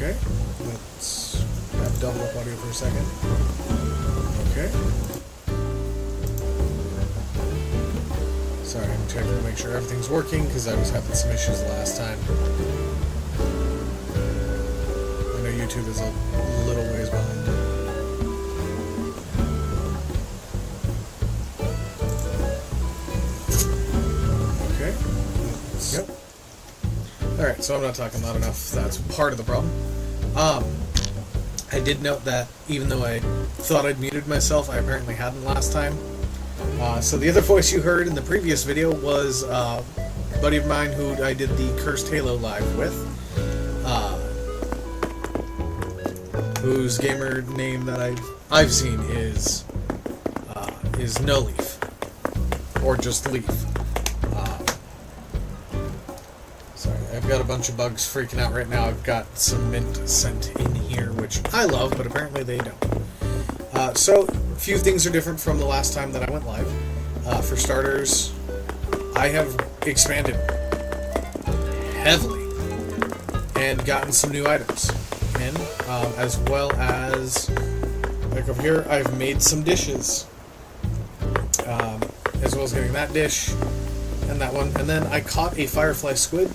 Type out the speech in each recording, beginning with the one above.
Okay, let's have double up audio for a second. Okay. Sorry, I'm checking to make sure everything's working because I was having some issues last time. I know YouTube is a little ways behind. Okay. Yep. Alright, so I'm not talking loud enough. That's part of the problem. I did note that even though I thought I'd muted myself, I apparently hadn't last time. So the other voice you heard in the previous video was a buddy of mine who I did the Cursed Halo live with, whose gamer name that I've seen is No Leaf, or just Leaf. Sorry, I've got a bunch of bugs freaking out right now. I've got some mint sent in here, which I love, but apparently they don't. So, a few things are different from the last time that I went live. For starters, I have expanded heavily and gotten some new items in, as well as, like over here, I've made some dishes, as well as getting that dish and that one. And then I caught a firefly squid,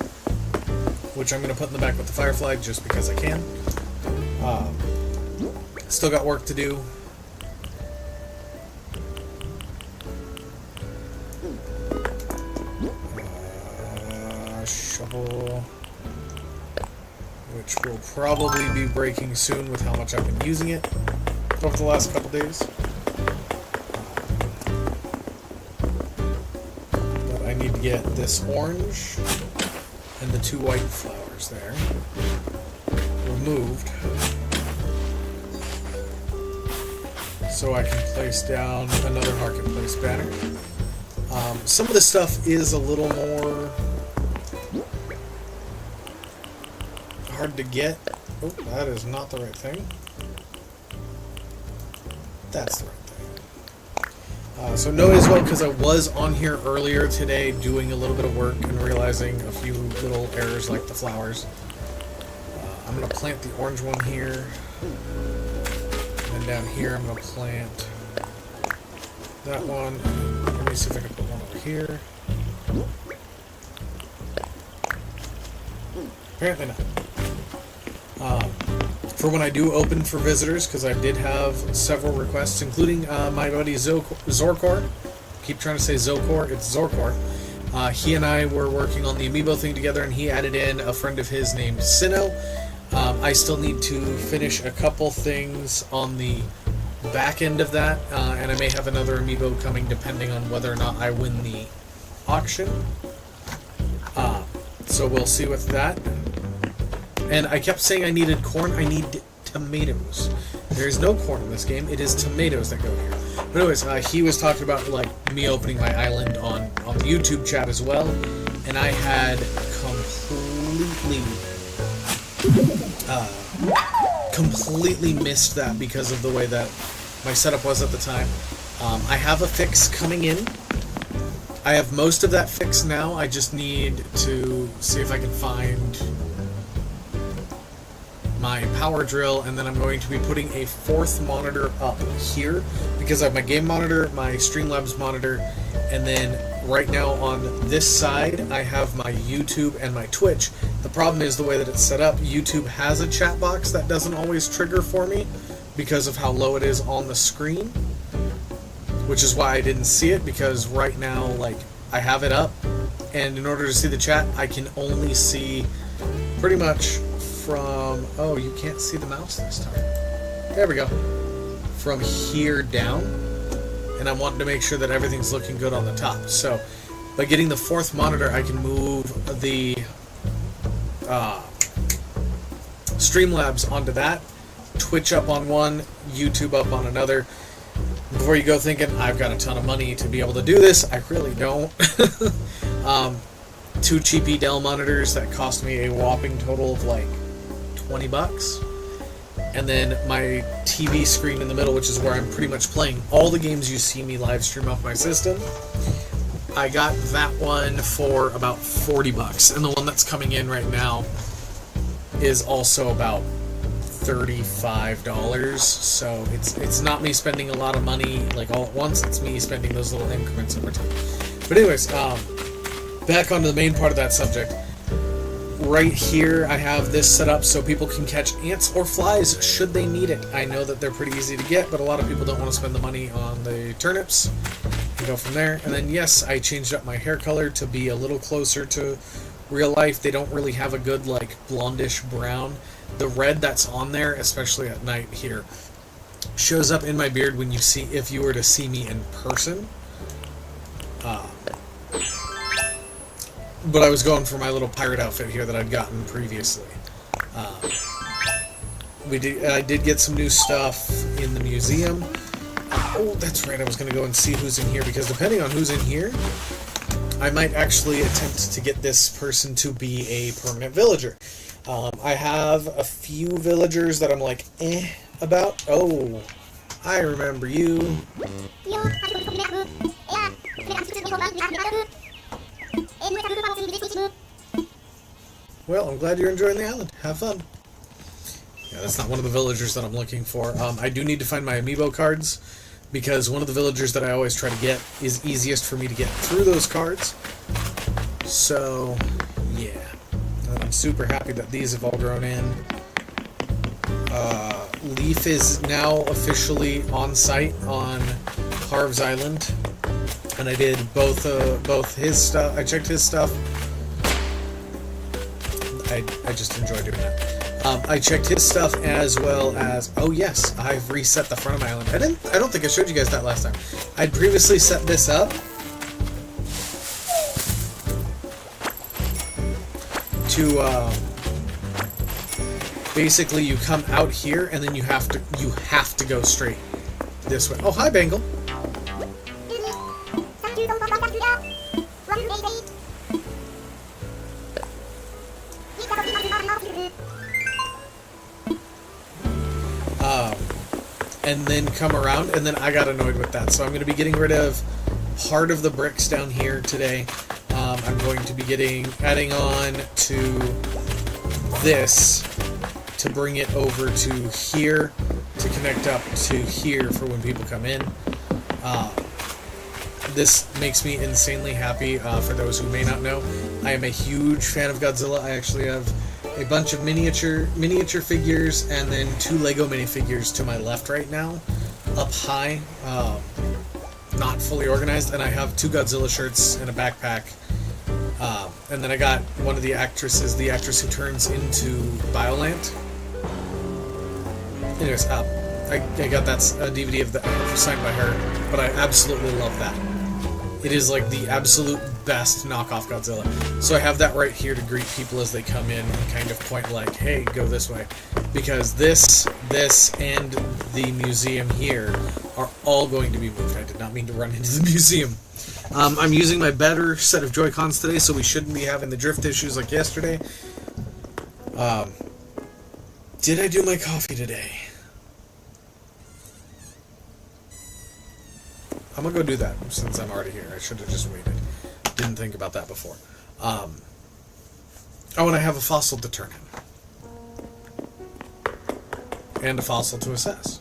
which I'm going to put in the back with the firefly just because I can. Still got work to do. Shovel, which will probably be breaking soon with how much I've been using it over the last couple days. But I need to get this orange and the 2 white flowers there removed so I can place down another marketplace banner. Some of this stuff is a little more hard to get. Oh, that is not the right thing. That's the right thing. So no as well, because I was on here earlier today doing a little bit of work and realizing a few little errors like the flowers. I'm going to plant the orange one here. And down here I'm going to plant that one. Let me see if I can put one over here. Apparently not. For when I do open for visitors, because I did have several requests, including my buddy Zorkor. Keep trying to say Zokor, it's Zorkor. He and I were working on the amiibo thing together, and he added in a friend of his named Sinnoh. I still need to finish a couple things on the back end of that, and I may have another amiibo coming depending on whether or not I win the auction. So we'll see with that. And I kept saying I needed corn. I need tomatoes. There's no corn in this game. It is tomatoes that go here. But anyways, he was talking about like me opening my island on the YouTube chat as well, and I had completely missed that because of the way that my setup was at the time. I have a fix coming in. I have most of that fixed now. I just need to see if I can find my power drill, and then I'm going to be putting a fourth monitor up here because I have my game monitor, my Streamlabs monitor, and then right now on this side I have my YouTube and my Twitch. The problem is the way that it's set up. YouTube has a chat box that doesn't always trigger for me because of how low it is on the screen, which is why I didn't see it, because right now like I have it up, and in order to see the chat I can only see pretty much from, oh, you can't see the mouse this time. There we go. From here down, and I'm wanting to make sure that everything's looking good on the top. So by getting the fourth monitor, I can move the Streamlabs onto that, Twitch up on one, YouTube up on another. Before you go thinking, I've got a ton of money to be able to do this, I really don't. 2 cheapy Dell monitors that cost me a whopping total of like $20. And then my TV screen in the middle, which is where I'm pretty much playing all the games you see me live stream off my system. I got that one for about $40, and the one that's coming in right now is also about $35. So it's not me spending a lot of money like all at once. It's me spending those little increments over time. But anyways, back onto the main part of that subject. Right here I have this set up so people can catch ants or flies should they need it. I know that they're pretty easy to get, but a lot of people don't want to spend the money on the turnips. You go from there. And then yes, I changed up my hair color to be a little closer to real life. They don't really have a good like blondish brown. The red that's on there, especially at night here, shows up in my beard when you see, if you were to see me in person. But I was going for my little pirate outfit here that I'd gotten previously. I did get some new stuff in the museum. Oh, that's right, I was going to go and see who's in here, because depending on who's in here, I might actually attempt to get this person to be a permanent villager. I have a few villagers that I'm like, about. Oh, I remember you. Well, I'm glad you're enjoying the island. Have fun. Yeah, that's not one of the villagers that I'm looking for. I do need to find my amiibo cards, because one of the villagers that I always try to get is easiest for me to get through those cards. So, yeah. I'm super happy that these have all grown in. Leaf is now officially on site on Harv's Island. And I did both his stuff. I checked his stuff. I just enjoy doing that. I checked his stuff as well as, oh yes, I've reset the front of my island. I don't think I showed you guys that last time. I'd previously set this up to basically you come out here and then you have to go straight this way. Oh, hi Bengal. and then come around, and then I got annoyed with that. So I'm going to be getting rid of part of the bricks down here today. I'm going to be adding on to this to bring it over to here to connect up to here for when people come in. This makes me insanely happy. For those who may not know, I am a huge fan of Godzilla. I actually have a bunch of miniature figures and then 2 Lego minifigures to my left right now, up high, not fully organized, and I have 2 Godzilla shirts and a backpack. And then I got one of the actresses, the actress who turns into Biolant. Anyways, I got that a DVD of the signed by her, but I absolutely love that. It is like the absolute best knockoff Godzilla. So I have that right here to greet people as they come in and kind of point like, hey, go this way. Because this, and the museum here are all going to be moved. I did not mean to run into the museum. I'm using my better set of Joy-Cons today, so we shouldn't be having the drift issues like yesterday. Did I do my coffee today? I'm gonna go do that since I'm already here. I should have just waited. Didn't think about that before. Oh, and I have a fossil to turn in. And a fossil to assess.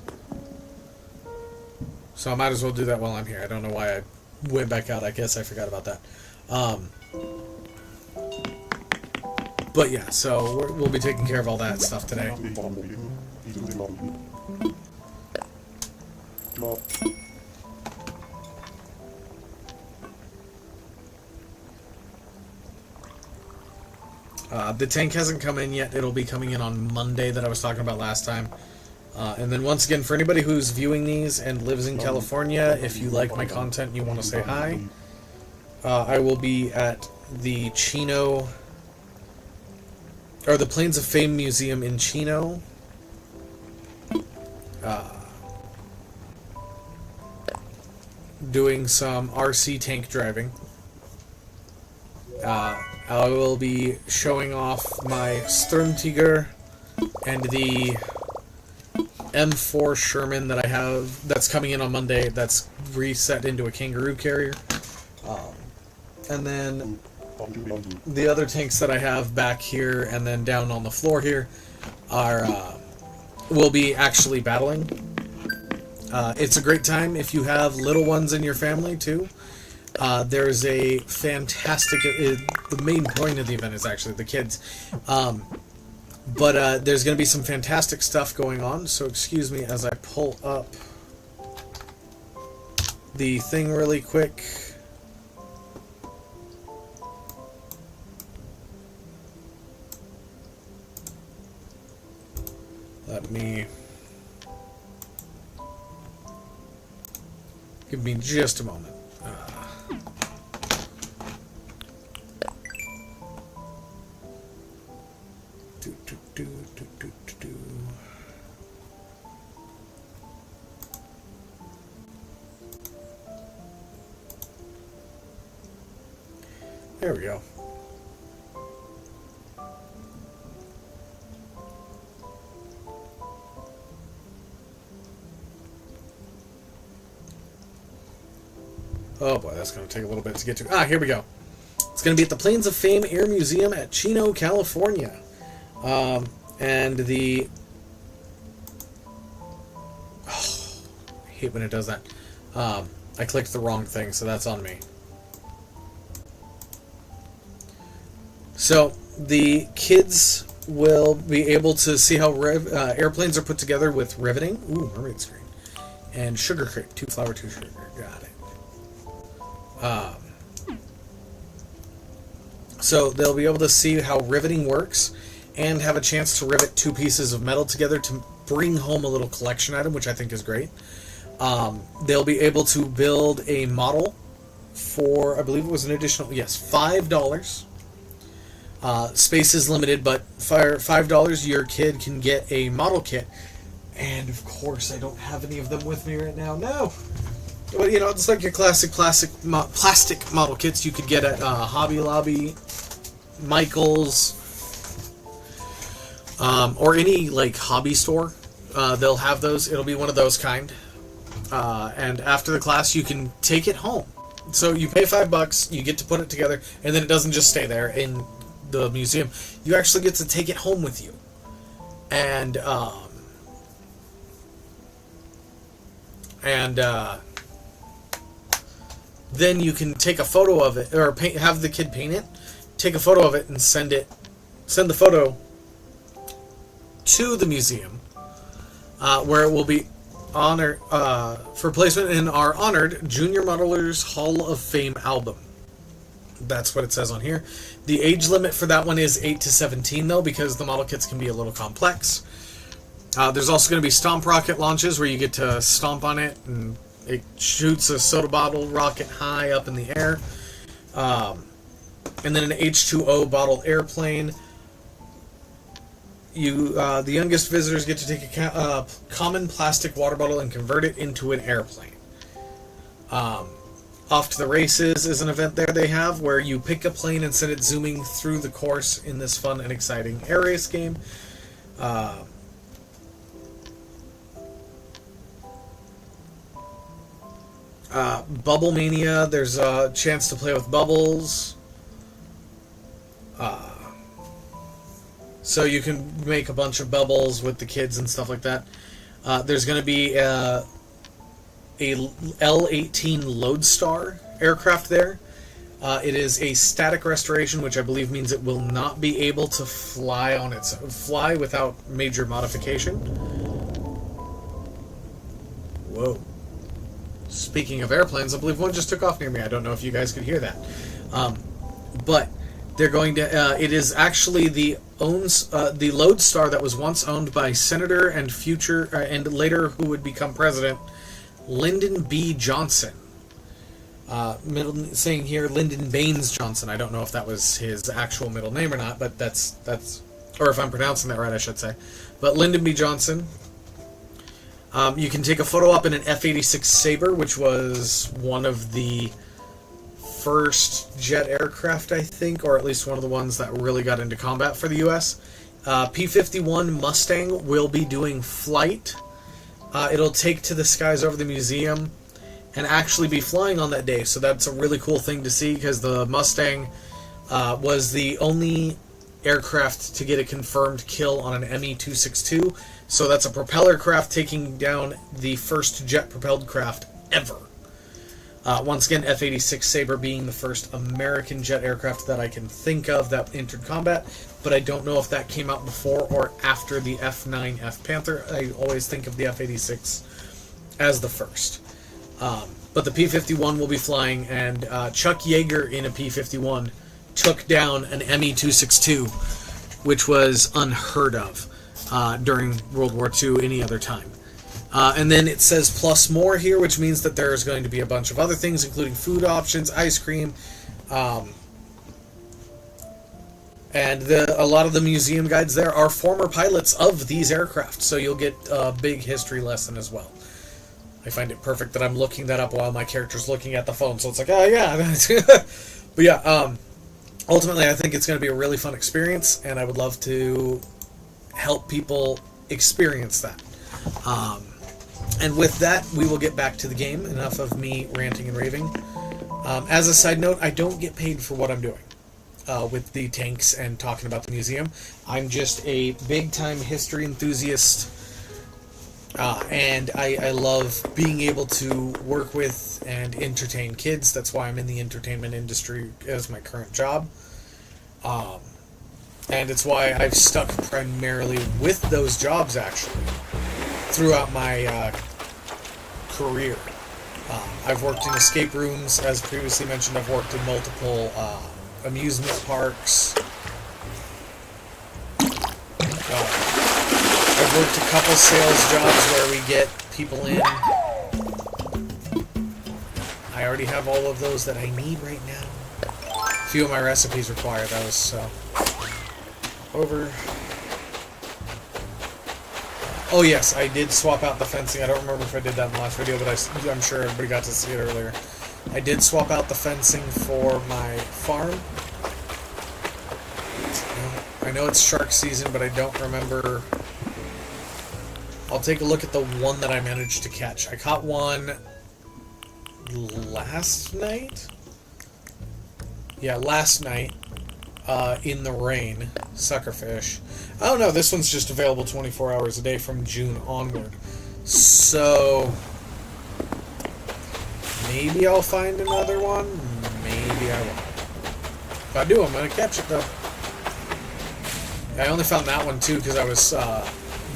So I might as well do that while I'm here. I don't know why I went back out. I guess I forgot about that. But yeah, so we'll be taking care of all that stuff today. The tank hasn't come in yet. It'll be coming in on Monday that I was talking about last time. And then once again, for anybody who's viewing these and lives in California, if you like my content and you want to say hi, I will be at the Chino, or the Plains of Fame Museum in Chino. Doing some RC tank driving. I will be showing off my Sturmtiger and the M4 Sherman that I have that's coming in on Monday that's reset into a Kangaroo carrier. And then the other tanks that I have back here and then down on the floor here are will be actually battling. It's a great time if you have little ones in your family too. There's a fantastic... the main point of the event is actually the kids. But there's going to be some fantastic stuff going on, so excuse me as I pull up the thing really quick. Let me... Give me just a moment. There we go. Oh boy, that's going to take a little bit to get to. Here we go. It's going to be at the Plains of Fame Air Museum at Chino, California. And the... Oh, I hate when it does that. I clicked the wrong thing, so that's on me. So, the kids will be able to see how airplanes are put together with riveting. Ooh, mermaid screen. And sugar crate. 2 flour, 2 sugar. Got it. So they'll be able to see how riveting works and have a chance to rivet 2 pieces of metal together to bring home a little collection item, which I think is great. They'll be able to build a model for, I believe it was an additional, yes, $5. Space is limited, but for $5 your kid can get a model kit. And of course I don't have any of them with me right now. No! But you know, it's like your classic plastic model kits you could get at Hobby Lobby, Michael's, or any like hobby store. they'll have those. It'll be one of those kind. And after the class, you can take it home. So you pay $5, you get to put it together, and then it doesn't just stay there in the museum. You actually get to take it home with you. And then you can take a photo of it, or have the kid paint it, take a photo of it, and send the photo to the museum, where it will be honored for placement in our honored Junior Modelers Hall of Fame album. That's what it says on here. The age limit for that one is 8 to 17, though, because the model kits can be a little complex. There's also going to be stomp rocket launches where you get to stomp on it and it shoots a soda bottle rocket high up in the air. And then an H2O bottle airplane. The youngest visitors get to take a common plastic water bottle and convert it into an airplane. Off to the Races is an event there they have where you pick a plane and send it zooming through the course in this fun and exciting air race game. Bubble Mania, there's a chance to play with bubbles. So you can make a bunch of bubbles with the kids and stuff like that. There's going to be a L-18 Lodestar aircraft there. It is a static restoration, which I believe means it will not be able to fly without major modification. Whoa. Speaking of airplanes, I believe one just took off near me. I don't know if you guys could hear that. But they're going to... it is actually the Lodestar that was once owned by Senator and later who would become President, Lyndon B. Johnson. Saying here Lyndon Baines Johnson. I don't know if that was his actual middle name or not, but that's or if I'm pronouncing that right, I should say. But Lyndon B. Johnson. You can take a photo up in an F-86 Sabre, which was one of the first jet aircraft, I think, or at least one of the ones that really got into combat for the U.S. P-51 Mustang will be doing flight. It'll take to the skies over the museum and actually be flying on that day, so that's a really cool thing to see, because the Mustang was the only aircraft to get a confirmed kill on an ME-262, so that's a propeller craft taking down the first jet-propelled craft ever. Once again, F-86 Sabre being the first American jet aircraft that I can think of that entered combat, but I don't know if that came out before or after the F-9F Panther. I always think of the F-86 as the first. But the P-51 will be flying, and Chuck Yeager in a P-51 took down an ME-262, which was unheard of during World War II any other time. And then it says plus more here, which means that there's going to be a bunch of other things, including food options, ice cream, and a lot of the museum guides there are former pilots of these aircraft, so you'll get a big history lesson as well. I find it perfect that I'm looking that up while my character's looking at the phone, so it's like, oh yeah. But yeah, ultimately I think it's going to be a really fun experience, and I would love to help people experience that. And with that, we will get back to the game. Enough of me ranting and raving. As a side note, I don't get paid for what I'm doing with the tanks and talking about the museum. I'm just a big-time history enthusiast, and I love being able to work with and entertain kids. That's why I'm in the entertainment industry as my current job. And it's why I've stuck primarily with those jobs, actually, throughout my career. I've worked in escape rooms, as previously mentioned. I've worked in multiple amusement parks. I've worked a couple sales jobs where we get people in. I already have all of those that I need right now. A few of my recipes require those, so... Over. Oh yes, I did swap out the fencing. I don't remember if I did that in the last video, but I'm sure everybody got to see it earlier. I did swap out the fencing for my farm. I know it's shark season, but I don't remember I'll take a look at the one that I managed to catch. I caught one last night? Yeah, last night. In the rain. Suckerfish. Oh no, this one's just available 24 hours a day from June onward. So... maybe I'll find another one. Maybe I won't. If I do, I'm going to catch it, though. I only found that one, too, because I was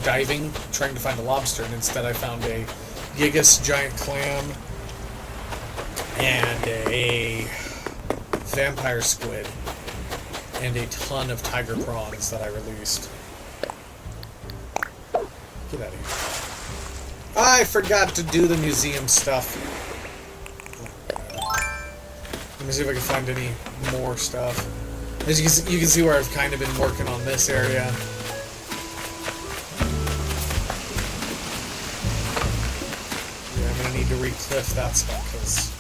diving, trying to find a lobster, and instead I found a Gigas giant clam and a vampire squid and a ton of tiger prawns that I released. Get out of here. I forgot to do the museum stuff. Let me see if I can find any more stuff. As you can see where I've kind of been working on this area. Yeah, I'm going to need to re-cliff that spot because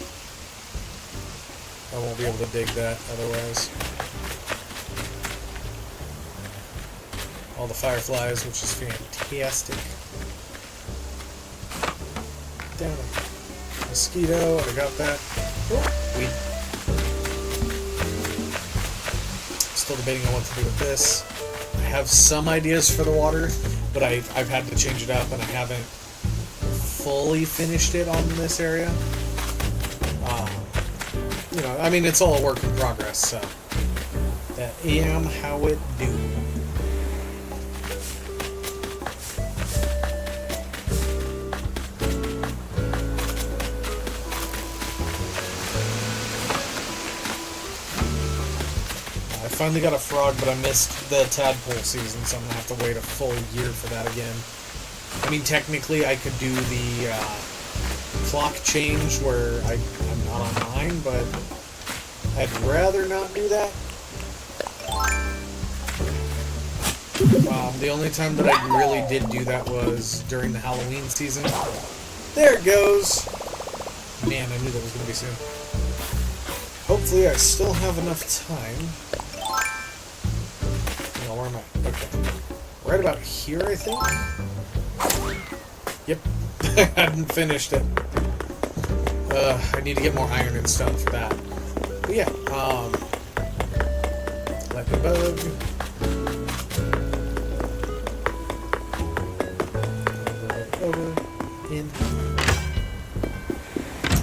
I won't be able to dig that otherwise. All the fireflies, which is fantastic. Down. Mosquito, I got that. Oh, weed. Still debating on what to do with this. I have some ideas for the water, but I've had to change it up, and I haven't fully finished it on this area. You know, I mean, it's all a work in progress, so that am how it do. I finally got a frog, but I missed the tadpole season, so I'm going to have to wait a full year for that again. I mean, technically, I could do the clock change where I'm not online, but I'd rather not do that. The only time that I really did do that was during the Halloween season. There it goes! Man, I knew that was going to be soon. Hopefully I still have enough time. No, where am I? Okay. Right about here, I think? Yep. I hadn't finished it. I need to get more iron and stone for that. But yeah, lightning bug. Over, in.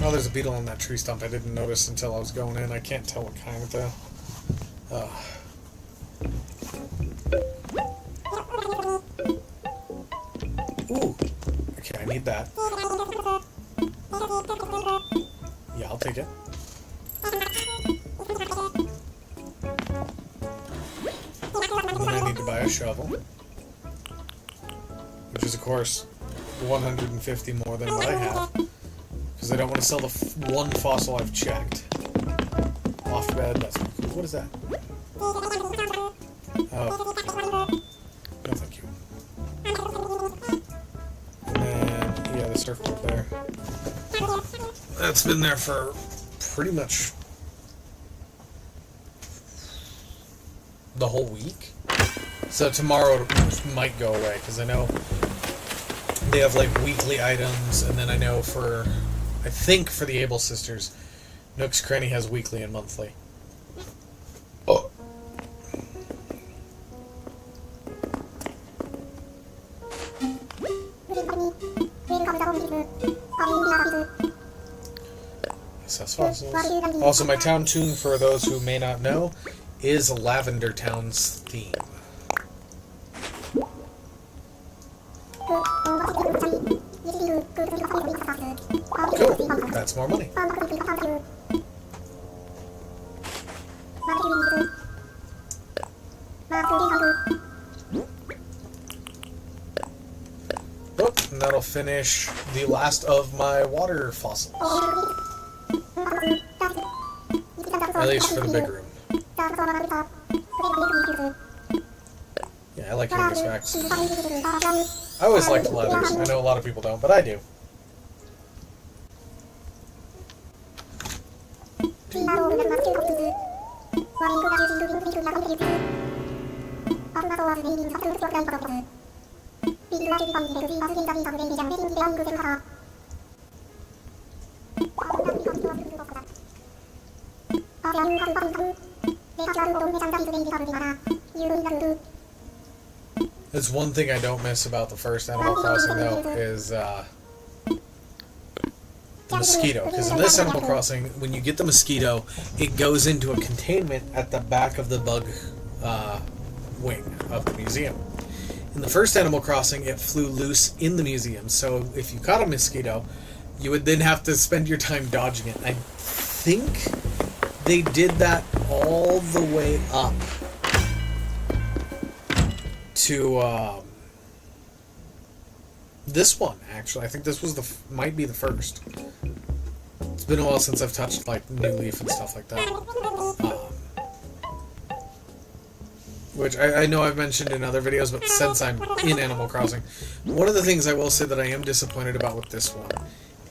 Oh, there's a beetle on that tree stump. I didn't notice until I was going in. I can't tell what kind though. Ooh. Okay, I need that. Yeah, I'll take it. And then I need to buy a shovel. Which is, of course, 150 more than what I have. Because I don't want to sell the one fossil I've checked. Off bed, that's cool. What is that? Oh. No, thank you. And then, yeah, the surfboard there. That's been there for pretty much the whole week. So tomorrow it might go away, because I know they have like weekly items, and then I know for, I think for the Able Sisters, Nook's Cranny has weekly and monthly. Oh. SS fossils. Also, my town tune, for those who may not know, is Lavender Town's theme. Cool. That's more money. Oh, and that'll finish the last of my water fossils. At least for the big room. Yeah, I like hearing these facts. I always liked leathers. I know a lot of people don't, but I do. That's one thing I don't miss about the first Animal Crossing, though, is the mosquito. Because in this Animal Crossing, when you get the mosquito, it goes into a containment at the back of the bug wing of the museum. In the first Animal Crossing, it flew loose in the museum, so if you caught a mosquito, you would then have to spend your time dodging it. I think they did that all the way up to this one, actually. I think this was might be the first. It's been a while since I've touched like New Leaf and stuff like that. Which I know I've mentioned in other videos, but since I'm in Animal Crossing, one of the things I will say that I am disappointed about with this one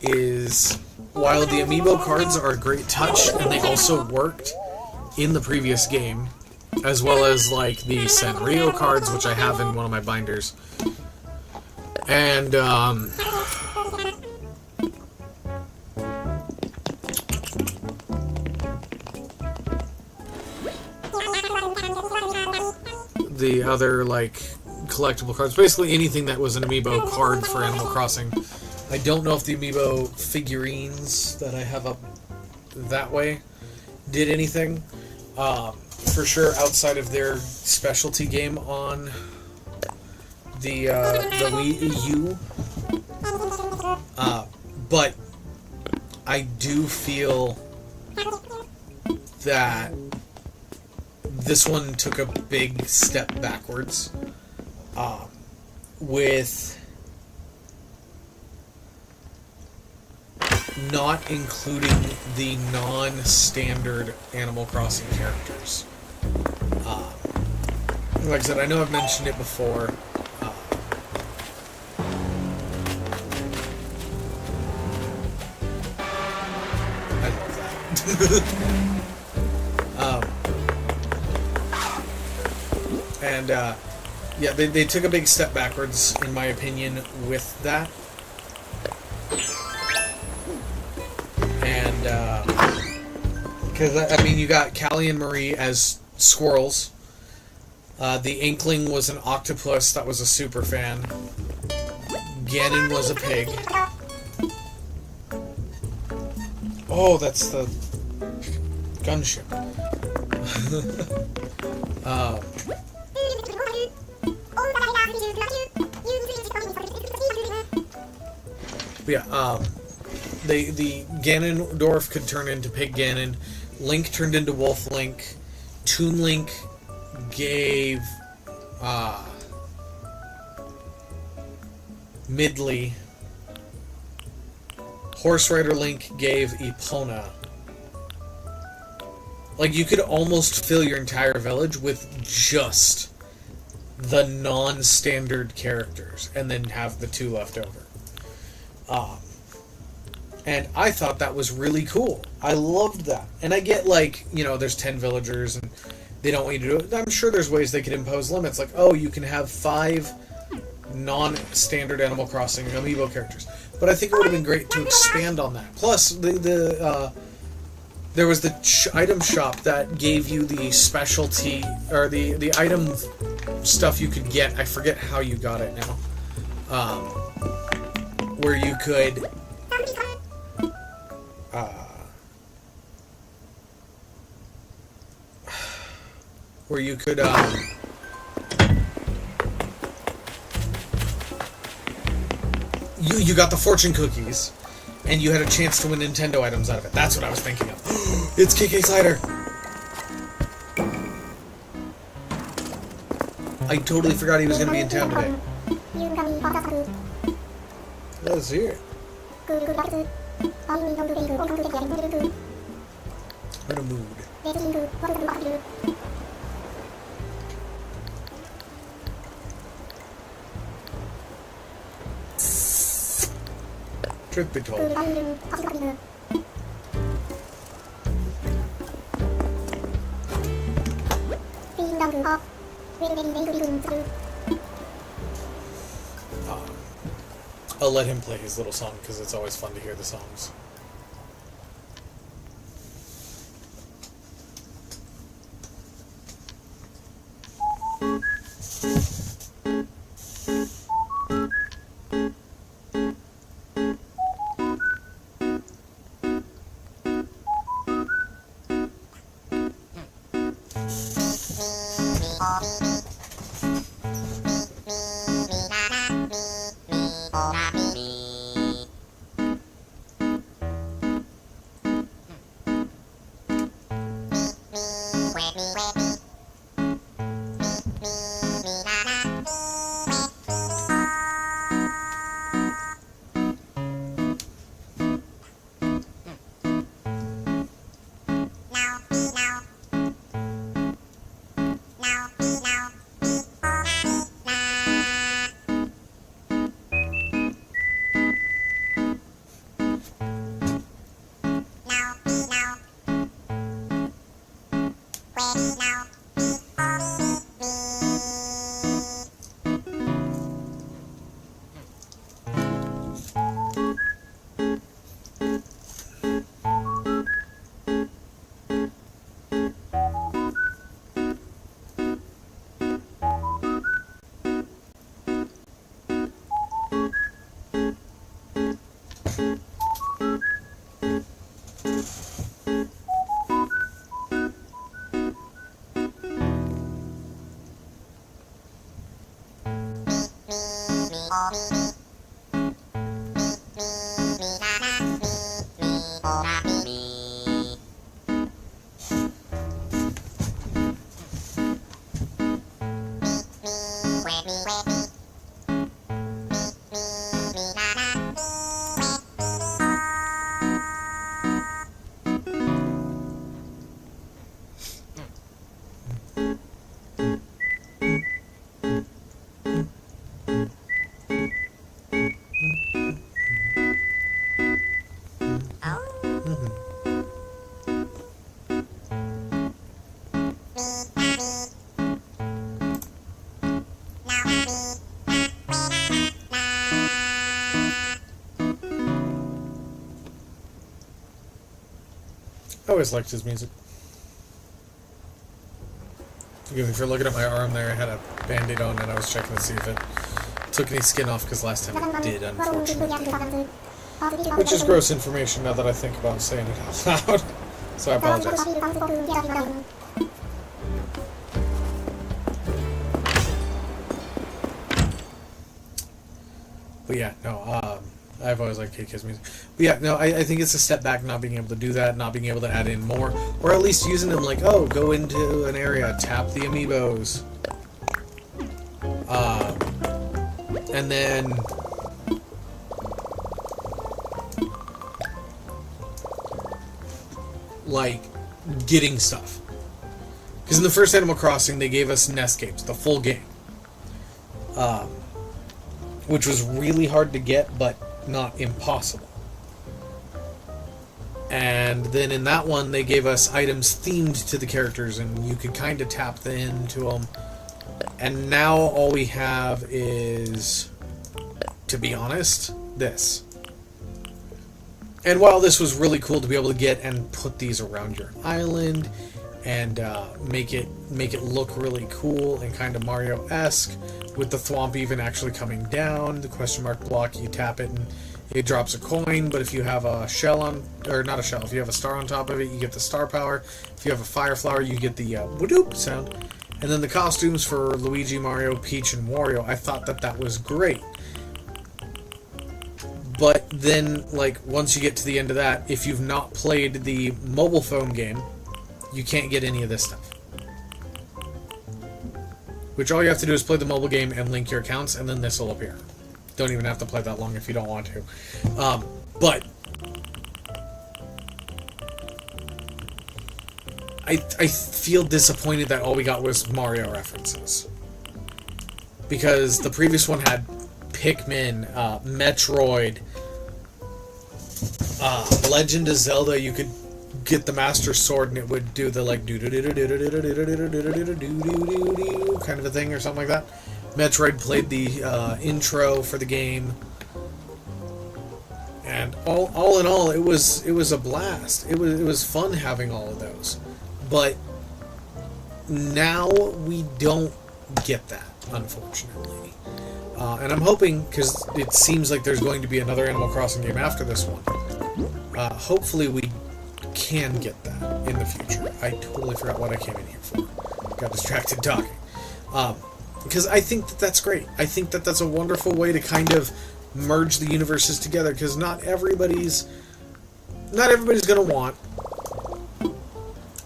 is, while the amiibo cards are a great touch, and they also worked in the previous game, as well as like the Sanrio cards, which I have in one of my binders, and the other like collectible cards, basically anything that was an amiibo card for Animal Crossing. I don't know if the amiibo figurines that I have up that way did anything. For sure, outside of their specialty game on the Wii U. But I do feel that this one took a big step backwards with not including the non-standard Animal Crossing characters. Like I said, I know I've mentioned it before. I love that. And yeah, they took a big step backwards, in my opinion, with that. And because I mean, you got Callie and Marie as squirrels. The Inkling was an octopus that was a super fan. Ganon was a pig. Oh, that's the gunship. Yeah, the Ganondorf could turn into Pig Ganon. Link turned into Wolf Link. Toon Link gave Midley. Horse Rider Link gave Epona. Like, you could almost fill your entire village with just the non-standard characters, and then have the two left over. And I thought that was really cool. I loved that. And I get, like, you know, there's 10 villagers, and they don't want you to do it. I'm sure there's ways they could impose limits, like, oh, you can have 5 non-standard Animal Crossing amiibo characters. But I think it would have been great to expand on that. Plus, there was the item shop that gave you the specialty, or the item stuff you could get. I forget how you got it now. Where you could you got the fortune cookies, and you had a chance to win Nintendo items out of it. That's what I was thinking of. It's KK Slider! I totally forgot he was going to be in town today. Let's hear it. In a mood. Truth be told. I'll let him play his little song because it's always fun to hear the songs. I always liked his music. Forgive me for looking at my arm there. I had a band-aid on and I was checking to see if it took any skin off because last time it did, unfortunately. Which is gross information now that I think about saying it out loud. So I apologize. But yeah, no, I've always liked KK's music. But yeah, no, I think it's a step back not being able to do that, not being able to add in more, or at least using them like, oh, go into an area, tap the amiibos. And then like getting stuff. Because in the first Animal Crossing, they gave us Netscapes, the full game. Which was really hard to get, but not impossible. And then in that one, they gave us items themed to the characters, and you could kind of tap into them. And now all we have is, to be honest, this. And while this was really cool to be able to get and put these around your island and make it look really cool and kind of Mario-esque, with the thwomp even actually coming down, the question mark block, you tap it and it drops a coin, but if you have a shell on, or not a shell, if you have a star on top of it, you get the star power. If you have a fire flower, you get the whoop sound. And then the costumes for Luigi, Mario, Peach, and Wario, I thought that was great. But then, like, once you get to the end of that, if you've not played the mobile phone game, you can't get any of this stuff. Which all you have to do is play the mobile game and link your accounts, and then this will appear. Don't even have to play that long if you don't want to. But I feel disappointed that all we got was Mario references. Because the previous one had Pikmin, Metroid, Legend of Zelda. You could get the Master Sword and it would do the like do kind of a thing or something like that. Metroid played the intro for the game. And all in all, it was a blast. It was fun having all of those. But now we don't get that, unfortunately. And I'm hoping, because it seems like there's going to be another Animal Crossing game after this one, hopefully we can get that in the future. I totally forgot what I came in here for. Got distracted talking. Because I think that that's great. I think that that's a wonderful way to kind of merge the universes together, because not everybody's going to want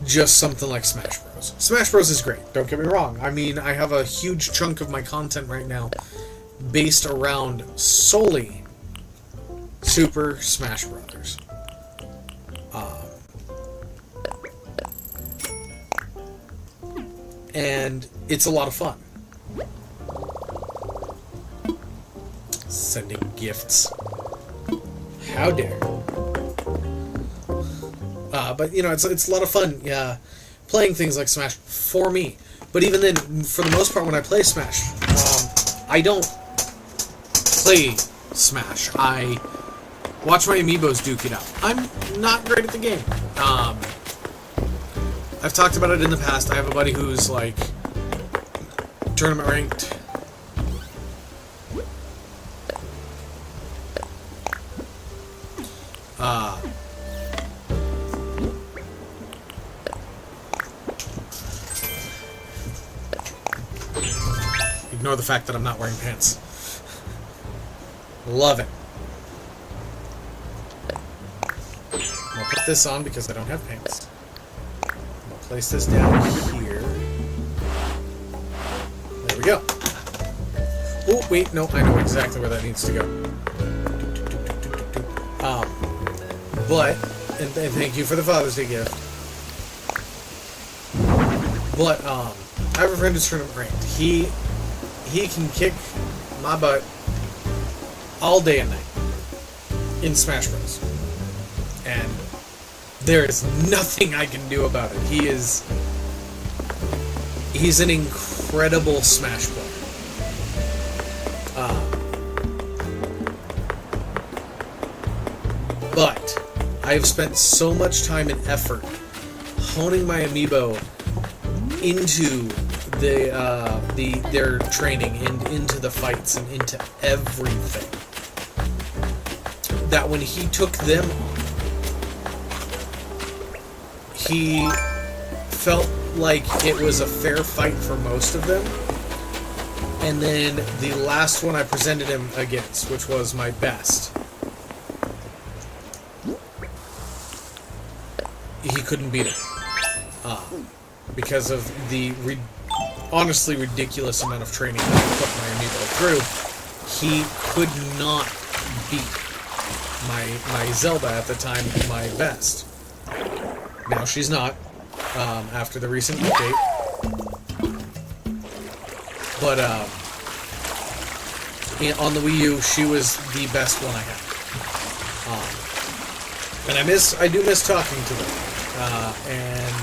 just something like Smash Bros. Smash Bros is great, don't get me wrong. I mean, I have a huge chunk of my content right now based around solely Super Smash Brothers. And it's a lot of fun. Sending gifts. How dare. But, you know, it's a lot of fun playing things like Smash for me. But even then, for the most part, when I play Smash, I don't play Smash. I watch my amiibos duke it out. I'm not great at the game. I've talked about it in the past. I have a buddy who's, like, tournament ranked. Ignore the fact that I'm not wearing pants. Love it. I'll put this on because I don't have pants. I'll place this down here. There we go. Oh, wait, no, I know exactly where that needs to go. And thank you for the Father's Day gift. But, I have a friend who's tournament ranked. He can kick my butt all day and night in Smash Bros. And there is nothing I can do about it. He's an incredible Smash player. But I've spent so much time and effort honing my amiibo into their training and into the fights and into everything, that when he took them on, he felt like it was a fair fight for most of them. And then the last one I presented him against, which was my best, he couldn't beat him. Because of the honestly ridiculous amount of training that I put my amiibo through, he could not beat my Zelda at the time, my best. Now she's not, after the recent update. But on the Wii U, she was the best one I had. And I do miss talking to them. And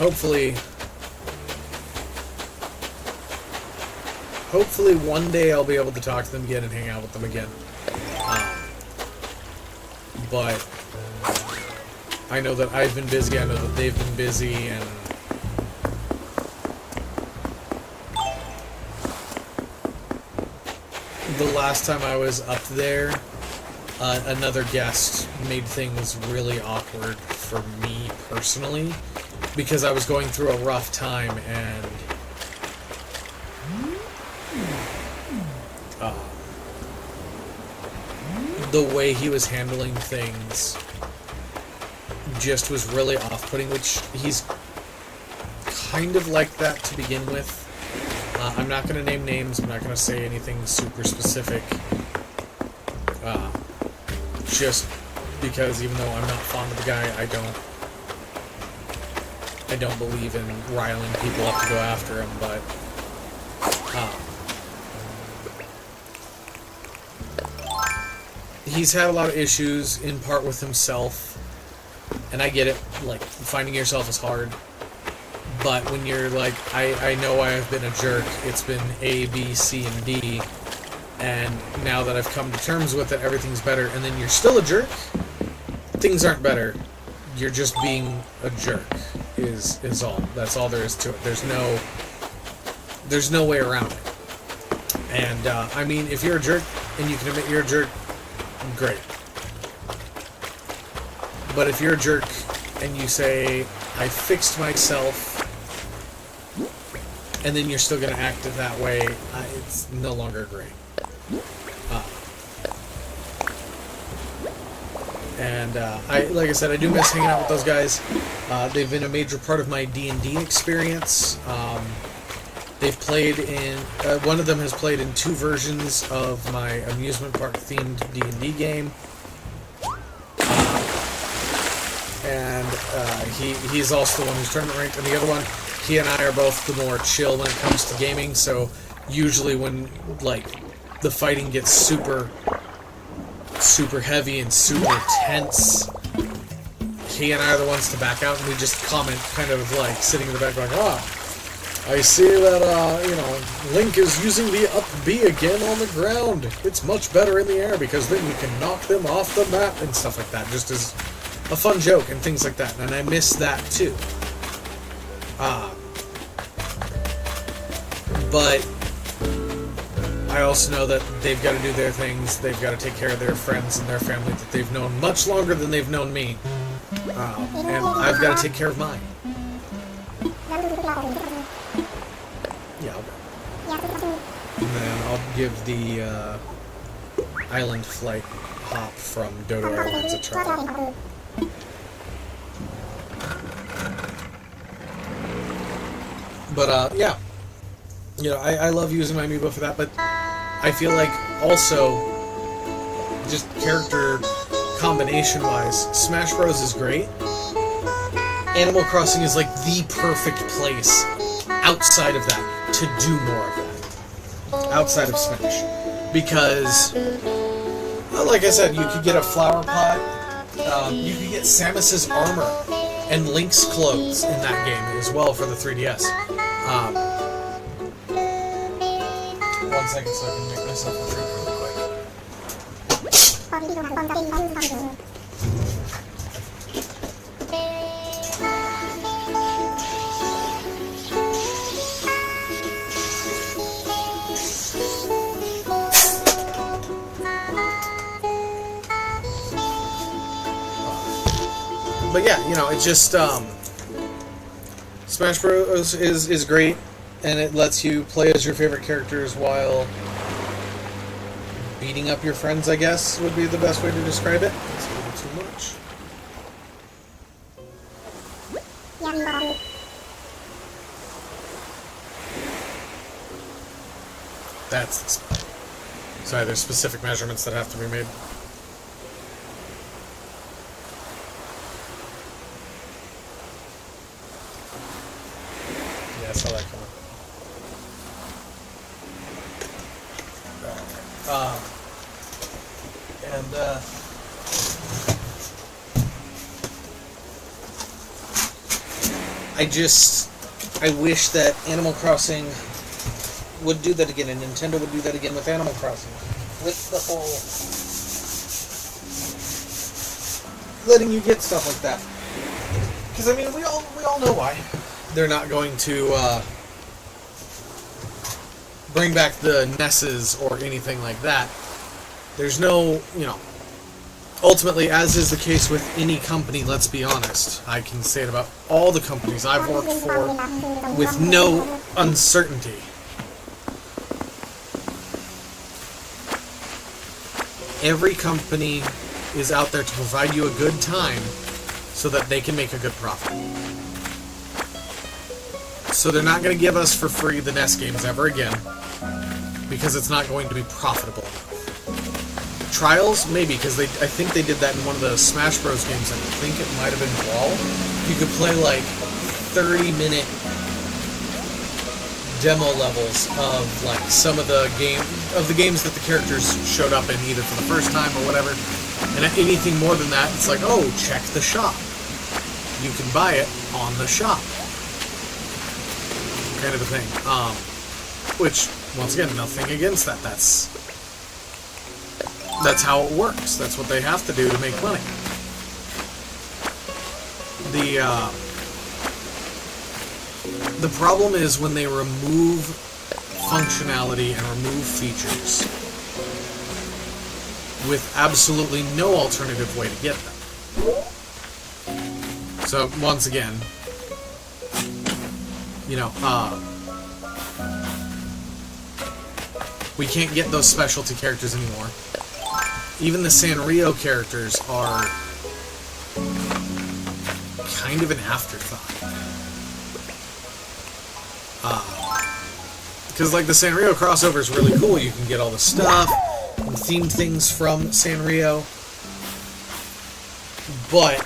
hopefully one day I'll be able to talk to them again and hang out with them again. But I know that I've been busy, I know that they've been busy, and the last time I was up there, another guest made things really awkward for me personally, because I was going through a rough time, and the way he was handling things just was really off-putting, which he's kind of like that to begin with. I'm not going to name names, I'm not going to say anything super specific, just because even though I'm not fond of the guy, I don't believe in riling people up to go after him, but he's had a lot of issues, in part with himself, and I get it, like, finding yourself is hard, but when you're like, I know I have been a jerk, it's been A, B, C, and D, and now that I've come to terms with it, everything's better, and then you're still a jerk, things aren't better. You're just being a jerk, is all. That's all there is to it. There's no way around it. And, I mean, if you're a jerk, and you can admit you're a jerk, great. But if you're a jerk, and you say, I fixed myself, and then you're still going to act that way, it's no longer great. Like I said, I do miss hanging out with those guys. They've been a major part of my D&D experience. They've played in... one of them has played in 2 versions of my amusement park themed D&D game. He's also the one who's tournament ranked, and the other one, he and I are both the more chill when it comes to gaming, so usually when, like, the fighting gets super heavy and super tense, he and I are the ones to back out, and we just comment, kind of like sitting in the back going, I see that, Link is using the up B again on the ground. It's much better in the air because then you can knock them off the map and stuff like that, just as a fun joke and things like that, and I miss that too. But I also know that they've got to do their things. They've got to take care of their friends and their family that they've known much longer than they've known me. And I've got to take care of mine. Yeah, I'll go. And then I'll give the Island Flight hop from Dodo Airlines a try. But, yeah. I love using my amiibo for that, but I feel like also, just character combination-wise, Smash Bros. Is great. Animal Crossing is like the perfect place outside of that to do more of that. Outside of Smash. Because, like I said, you could get a flower pot, you could get Samus's armor and Link's clothes in that game as well for the 3DS. 1 second so I can make myself a drink really But yeah, it's just, Smash Bros. is great, and it lets you play as your favorite characters while beating up your friends, I guess, would be the best way to describe it. That's a little too much. That's the spot. Sorry, there's specific measurements that have to be made. Yeah, I saw that coming. I wish that Animal Crossing would do that again, and Nintendo would do that again with Animal Crossing. With the whole letting you get stuff like that. Because, I mean, we all know why. They're not going to bring back the NESs or anything like that. There's no, ultimately, as is the case with any company, let's be honest, I can say it about all the companies I've worked for with no uncertainty. Every company is out there to provide you a good time so that they can make a good profit. So they're not going to give us for free the NES games ever again, because it's not going to be profitable enough. Trials, maybe, because I think they did that in one of the Smash Bros. Games. I think it might have been Brawl. You could play like 30-minute demo levels of like some of the games that the characters showed up in, either for the first time or whatever. And anything more than that, it's like, oh, check the shop. You can buy it on the shop. Kind of a thing. Which, once again, nothing against that. That's That's how it works. That's what they have to do to make money. The problem is when they remove functionality and remove features with absolutely no alternative way to get them. So once again, you know, we can't get those specialty characters anymore. Even the Sanrio characters are kind of an afterthought. Because, like, the Sanrio crossover is really cool. You can get all the stuff and themed things from Sanrio. But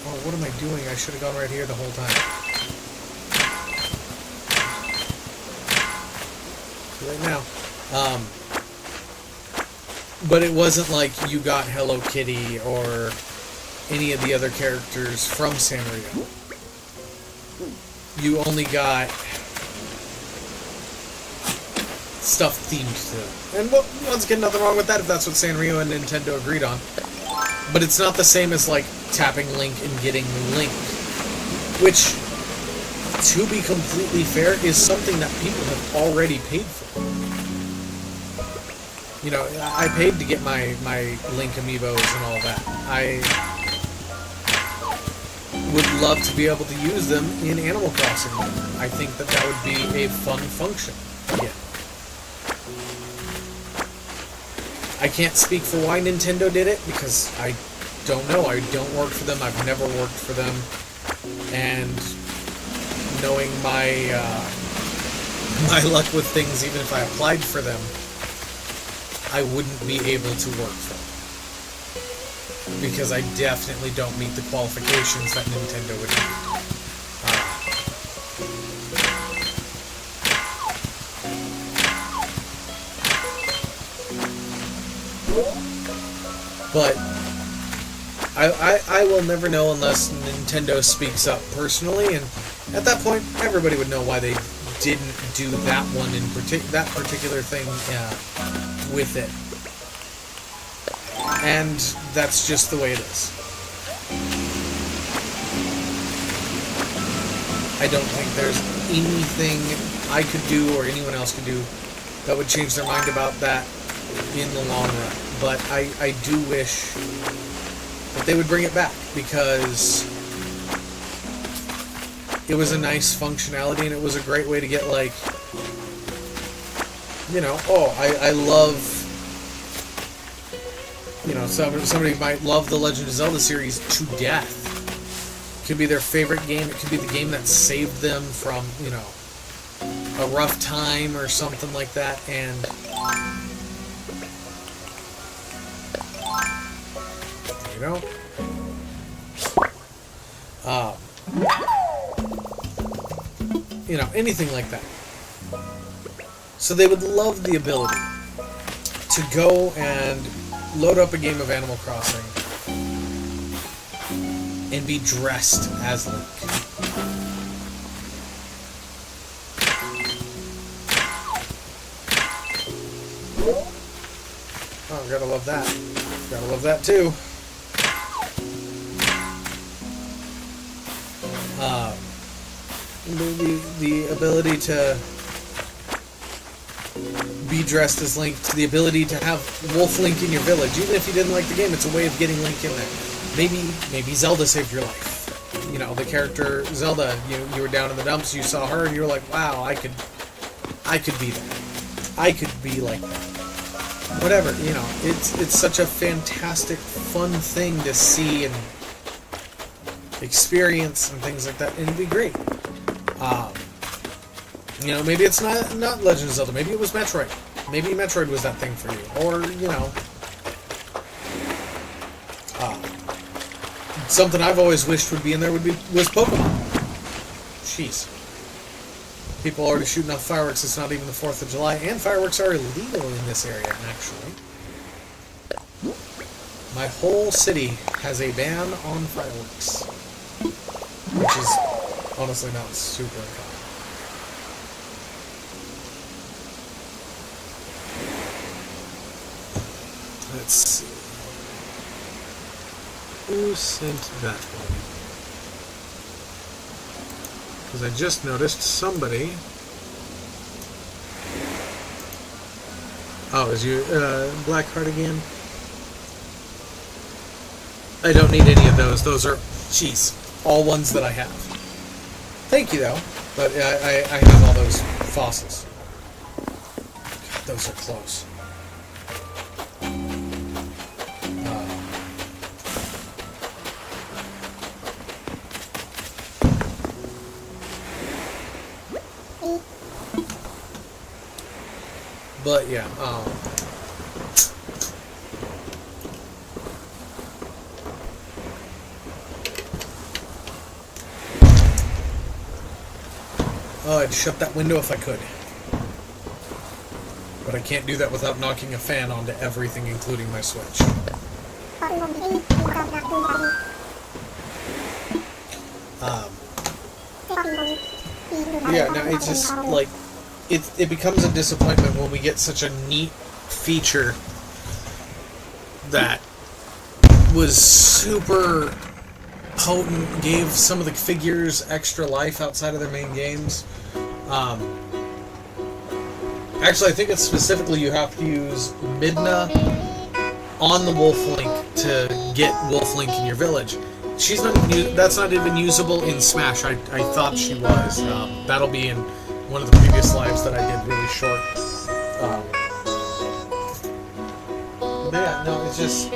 oh, what am I doing? I should have gone right here the whole time. Right now. But it wasn't like you got Hello Kitty or any of the other characters from Sanrio. You only got stuff themed to them. And once again, nothing wrong with that if that's what Sanrio and Nintendo agreed on. But it's not the same as, like, tapping Link and getting Link. Which, to be completely fair, is something that people have already paid for. You know, I paid to get my Link amiibos and all that. I would love to be able to use them in Animal Crossing. I think that that would be a fun function. Yeah. I can't speak for why Nintendo did it, because I don't know. I don't work for them. I've never worked for them. And knowing my my luck with things, even if I applied for them, I wouldn't be able to work for them. Because I definitely don't meet the qualifications that Nintendo would need. But I will never know unless Nintendo speaks up personally, and at that point, everybody would know why they didn't do that one in that particular thing with it. And that's just the way it is. I don't think there's anything I could do or anyone else could do that would change their mind about that in the long run. But I do wish that they would bring it back, because it was a nice functionality and it was a great way to get, like, you know, oh, I love, you know, somebody might love the Legend of Zelda series to death. It could be their favorite game. It could be the game that saved them from, you know, a rough time or something like that. And you know, you know, anything like that. So they would love the ability to go and load up a game of Animal Crossing and be dressed as Link. Oh, gotta love that. Gotta love that too. The ability to be dressed as Link, the ability to have Wolf Link in your village, even if you didn't like the game, it's a way of getting Link in there. Maybe Zelda saved your life. You know, the character Zelda, you were down in the dumps, you saw her, and you were like, wow, I could be that. I could be like that. Whatever, you know, it's such a fantastic, fun thing to see and experience and things like that, and it'd be great. You know, maybe it's not Legend of Zelda, maybe it was Metroid. Maybe Metroid was that thing for you. Or, you know, something I've always wished would be in there was Pokemon. Jeez. People are already shooting off fireworks, it's not even the 4th of July, and fireworks are illegal in this area, actually. My whole city has a ban on fireworks, which is honestly not super uncommon. Let's see. Who sent that one? Because I just noticed somebody... Oh, is you Blackheart again? I don't need any of those. Those are, jeez, all ones that I have. Thank you, though. But I have all those fossils. God, those are close. But yeah, oh, I'd shut that window if I could. But I can't do that without knocking a fan onto everything, including my Switch. Yeah, no, it's just like it becomes a disappointment when we get such a neat feature that was super potent, gave some of the figures extra life outside of their main games. Actually, I think it's specifically you have to use Midna on the Wolf Link to get Wolf Link in your village. She's not even, that's not even usable in Smash. I thought she was. That'll be in one of the previous lives that I did really short. But yeah, no, it's just...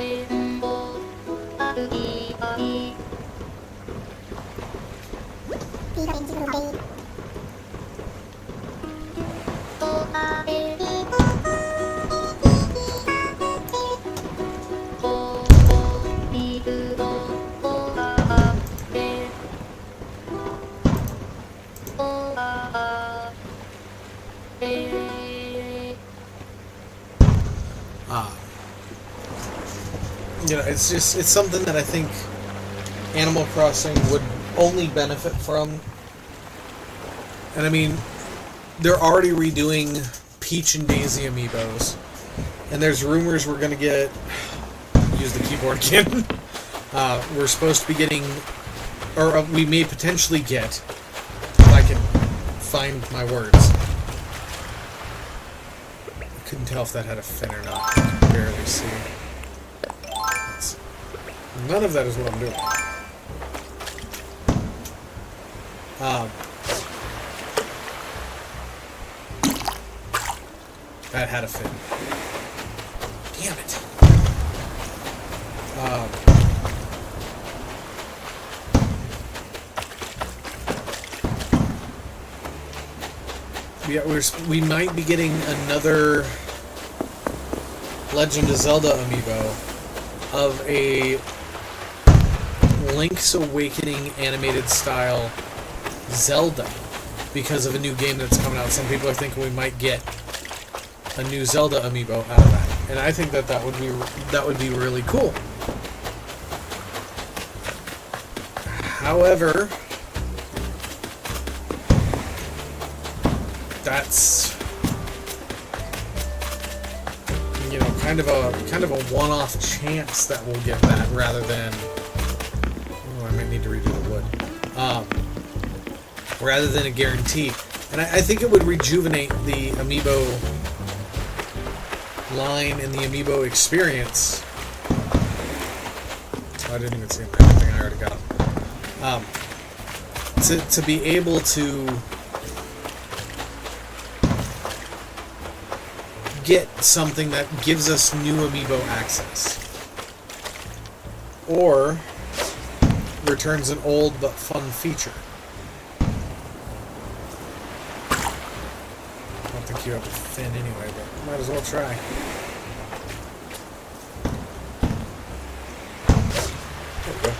you know, it's something that I think Animal Crossing would only benefit from. And I mean, they're already redoing Peach and Daisy amiibos, and there's rumors we're going to get, use the keyboard again, we're supposed to be getting, or we may potentially get, if I can find my words. I couldn't tell if that had a fin or not. I can barely see. None of that is what I'm doing. That had a fin. Damn it. Yeah, we might be getting another Legend of Zelda amiibo of a Link's Awakening animated style Zelda because of a new game that's coming out. Some people are thinking we might get a new Zelda amiibo out of that, and I think that would be really cool. However, that's, you know, kind of a one-off chance that we'll get that, rather than, oh, I might need to redo the wood, rather than a guarantee. And I think it would rejuvenate the amiibo line and the amiibo experience. Oh, I didn't even see him. I think I already got him. To be able to get something that gives us new amiibo access, or returns an old but fun feature. I don't think you have a fin anyway, but might as well try. There we go.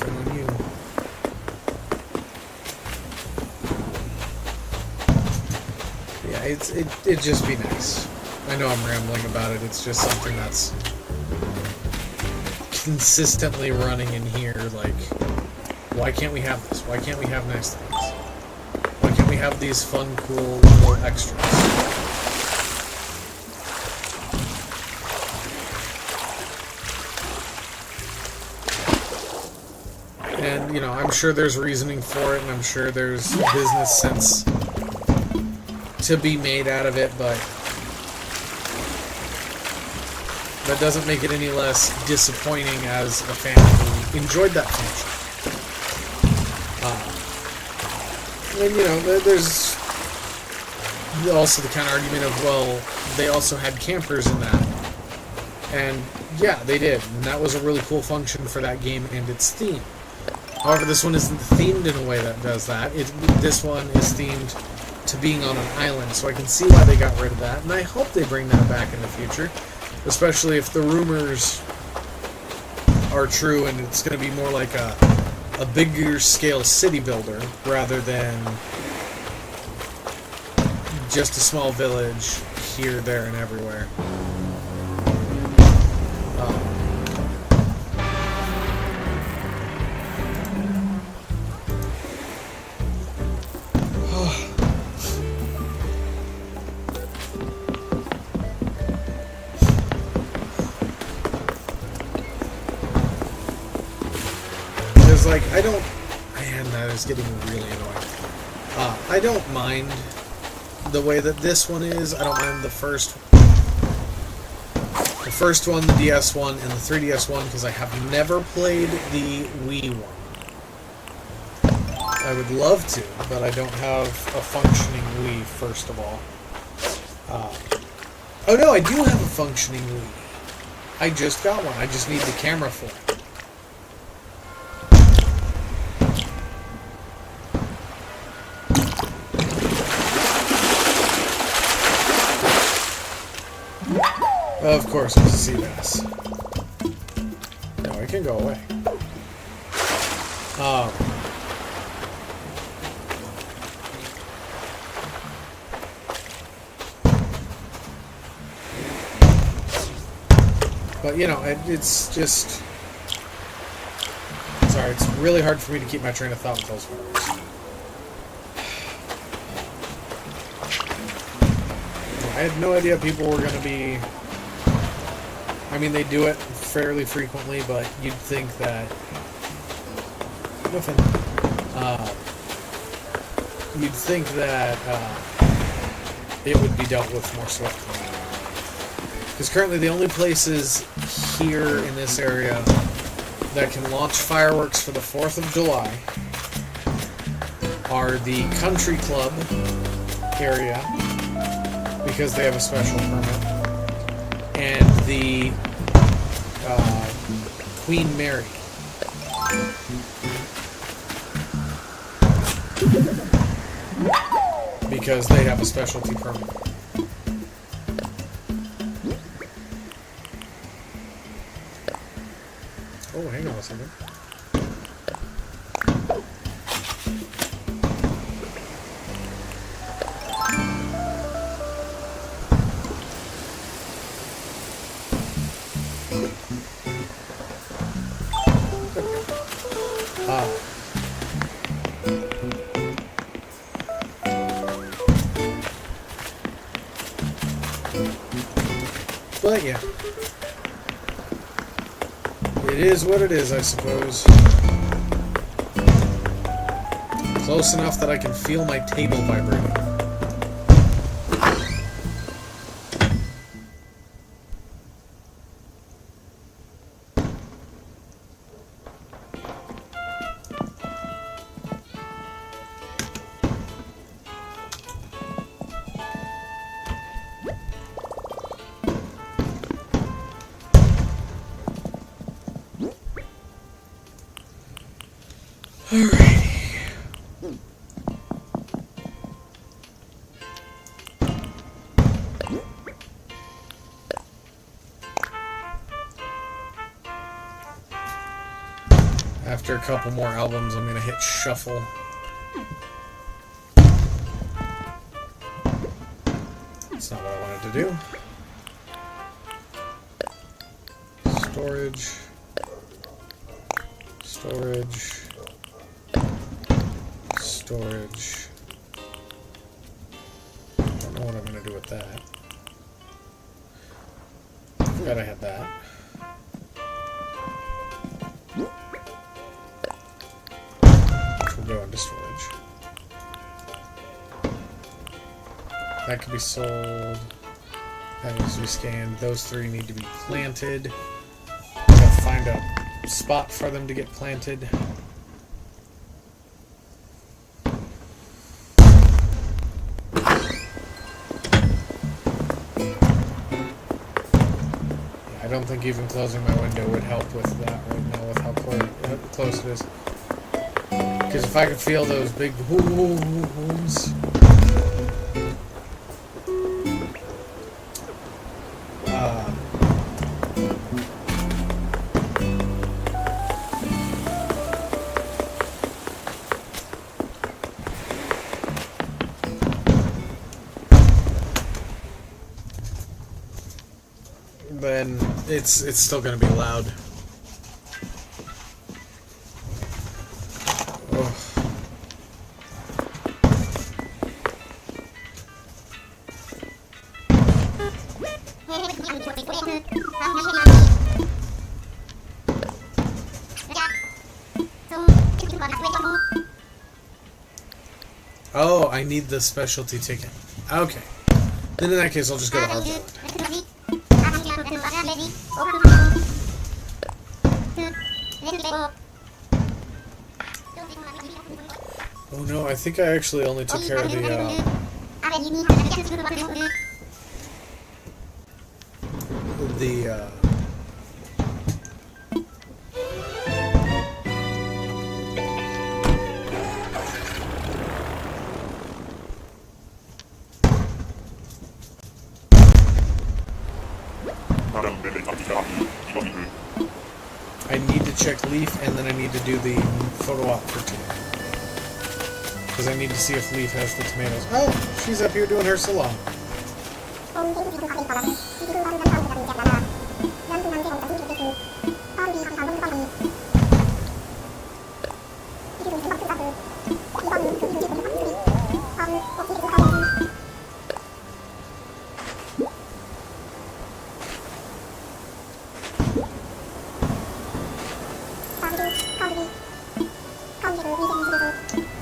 Nothing on you. Yeah, it'd just be nice. I know I'm rambling about it. It's just something that's consistently running in here. Like, why can't we have this? Why can't we have nice things? Why can't we have these fun, cool little extras? And, you know, I'm sure there's reasoning for it, and I'm sure there's business sense to be made out of it, but that doesn't make it any less disappointing as a fan who enjoyed that function. And, you know, there's also the counter argument of, well, they also had campers in that. And, yeah, they did. And that was a really cool function for that game and its theme. However, this one isn't themed in a way that does that. This one is themed to being on an island, so I can see why they got rid of that, and I hope they bring that back in the future, especially if the rumors are true and it's going to be more like a bigger scale city builder rather than just a small village here, there, and everywhere. Like, man, that is getting really annoying. I don't mind the way that this one is. I don't mind the first one, the DS one, and the 3DS one, because I have never played the Wii one. I would love to, but I don't have a functioning Wii, first of all. Oh no, I do have a functioning Wii. I just got one. I just need the camera for it. Of course, it's a sea bass. No, it can go away. But, you know, it's just... Sorry, it's really hard for me to keep my train of thought with those fireworks. I had no idea people were going to be... I mean, they do it fairly frequently, but you'd think that... Nothing. You'd think that it would be dealt with more swiftly. Because currently the only places here in this area that can launch fireworks for the 4th of July are the country club area, because they have a special permit, and the Queen Mary. Because they have a specialty permit. Oh, hang on a second. But yeah, it is what it is, I suppose. Close enough that I can feel my table vibrating. After a couple more albums, I'm gonna hit shuffle. That's not what I wanted to do. Storage. Storage. Storage. Don't know what I'm gonna do with that. Forgot I had that. Which will go into storage. That could be sold. That needs to be scanned. Those three need to be planted. Gotta find a spot for them to get planted. I don't think even closing my window would help with that right now, with how close it is. Because if I could feel those big hooms, then it's still going to be loud. Ugh. Oh, I need the specialty ticket. Okay. Then in that case, I'll just go to Hardwood. Oh no, I think I actually only took care of the I need to check Leaf, and then I need to do the photo op for tomorrow. Because I need to see if Leaf has the tomatoes. Oh, she's up here doing her salon.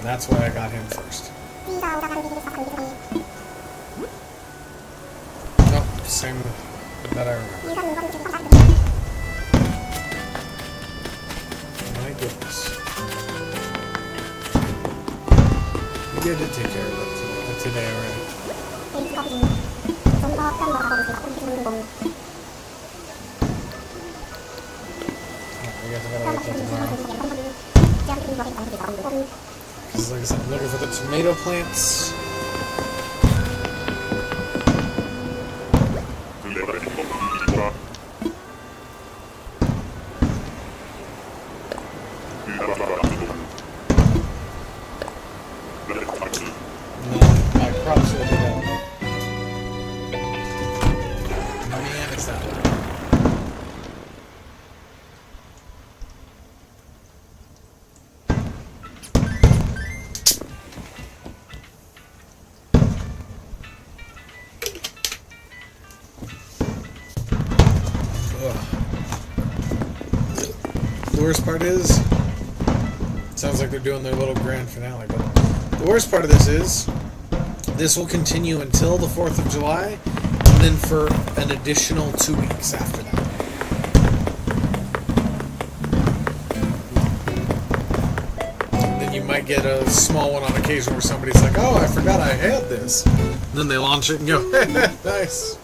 That's why I got him first. Nope, same that I remember. My goodness. Maybe I did take care of that today already. I guess I gotta wait till tomorrow. Because like I said, I'm looking for the tomato plants. No, my crops will be done. Man, it's that loud. The worst part is, it sounds like they're doing their little grand finale, but the worst part of this is, this will continue until the 4th of July, and then for an additional 2 weeks after that. And then you might get a small one on occasion where somebody's like, oh, I forgot I had this. And then they launch it and go, nice.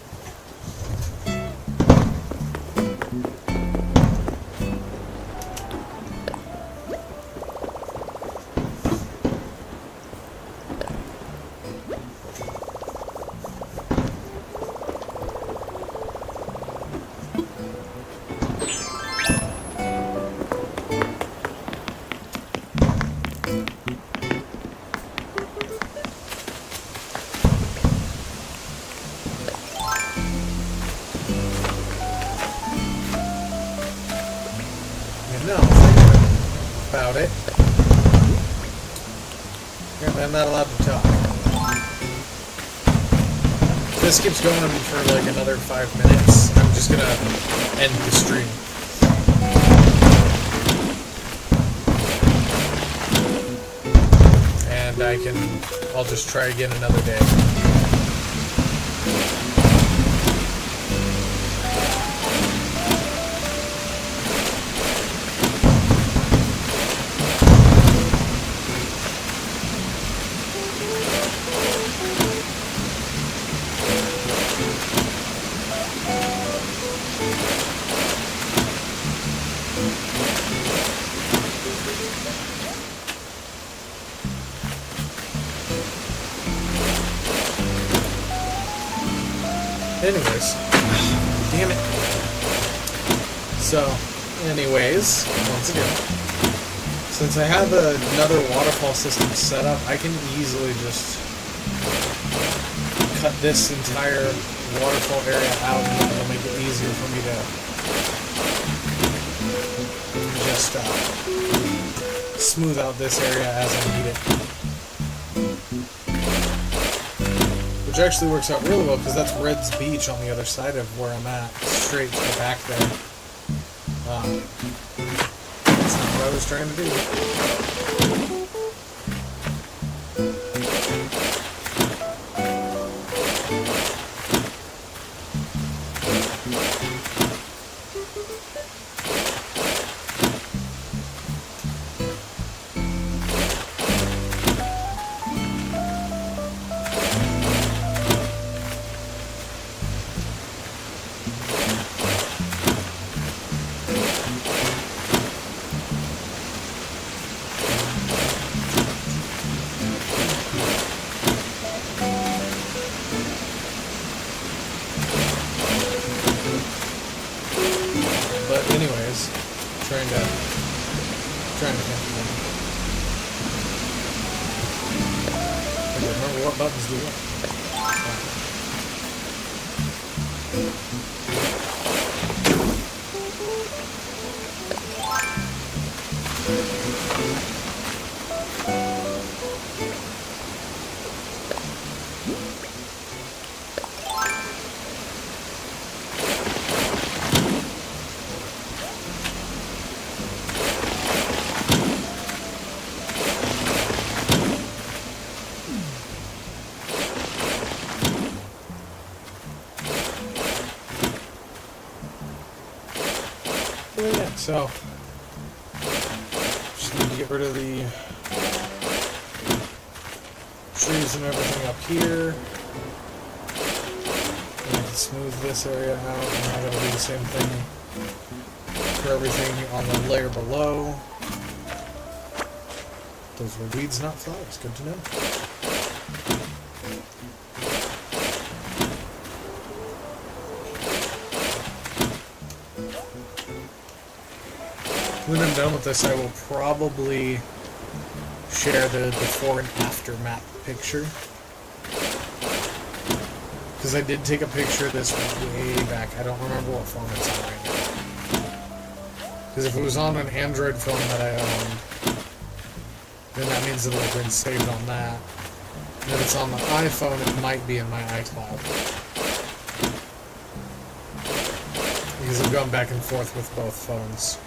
About it. Apparently I'm not allowed to talk. If this keeps going for like another 5 minutes, I'm just gonna end the stream. And I'll just try again another day. Anyways, damn it. So, anyways, once again, since I have another waterfall system set up, I can easily just cut this entire waterfall area out, and it'll make it easier for me to just smooth out this area as I need it. Which actually works out really well, because that's Red's Beach on the other side of where I'm at, straight to the back there. That's not what I was trying to do. Trying to think. I don't remember what buttons do what. So, just need to get rid of the trees and everything up here. And I can smooth this area out, and I gotta do the same thing for everything on the layer below. Those were weeds, not flowers. Good to know. When I'm done with this, I will probably share the before and after map picture. Because I did take a picture of this way back. I don't remember what phone it's on right now. Because if it was on an Android phone that I owned, then that means it'll have been saved on that. And if it's on the iPhone, it might be in my iCloud. Because I've gone back and forth with both phones.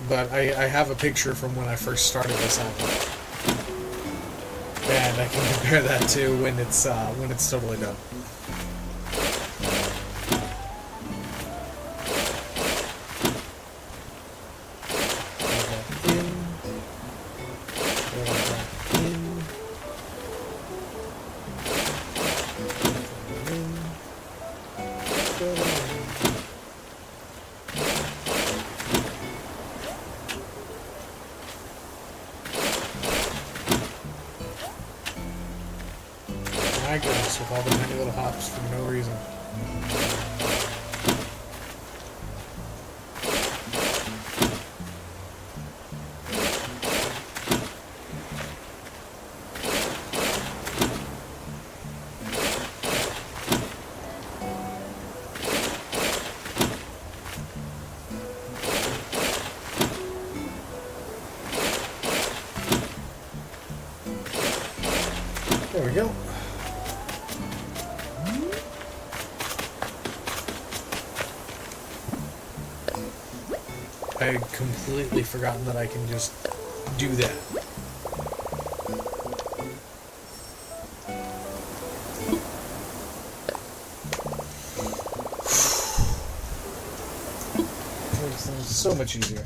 But I have a picture from when I first started this album, and I can compare that to when it's totally done. My goodness, with all the tiny little hops for no reason. There we go. I had completely forgotten that I can just do that. Makes things so much easier.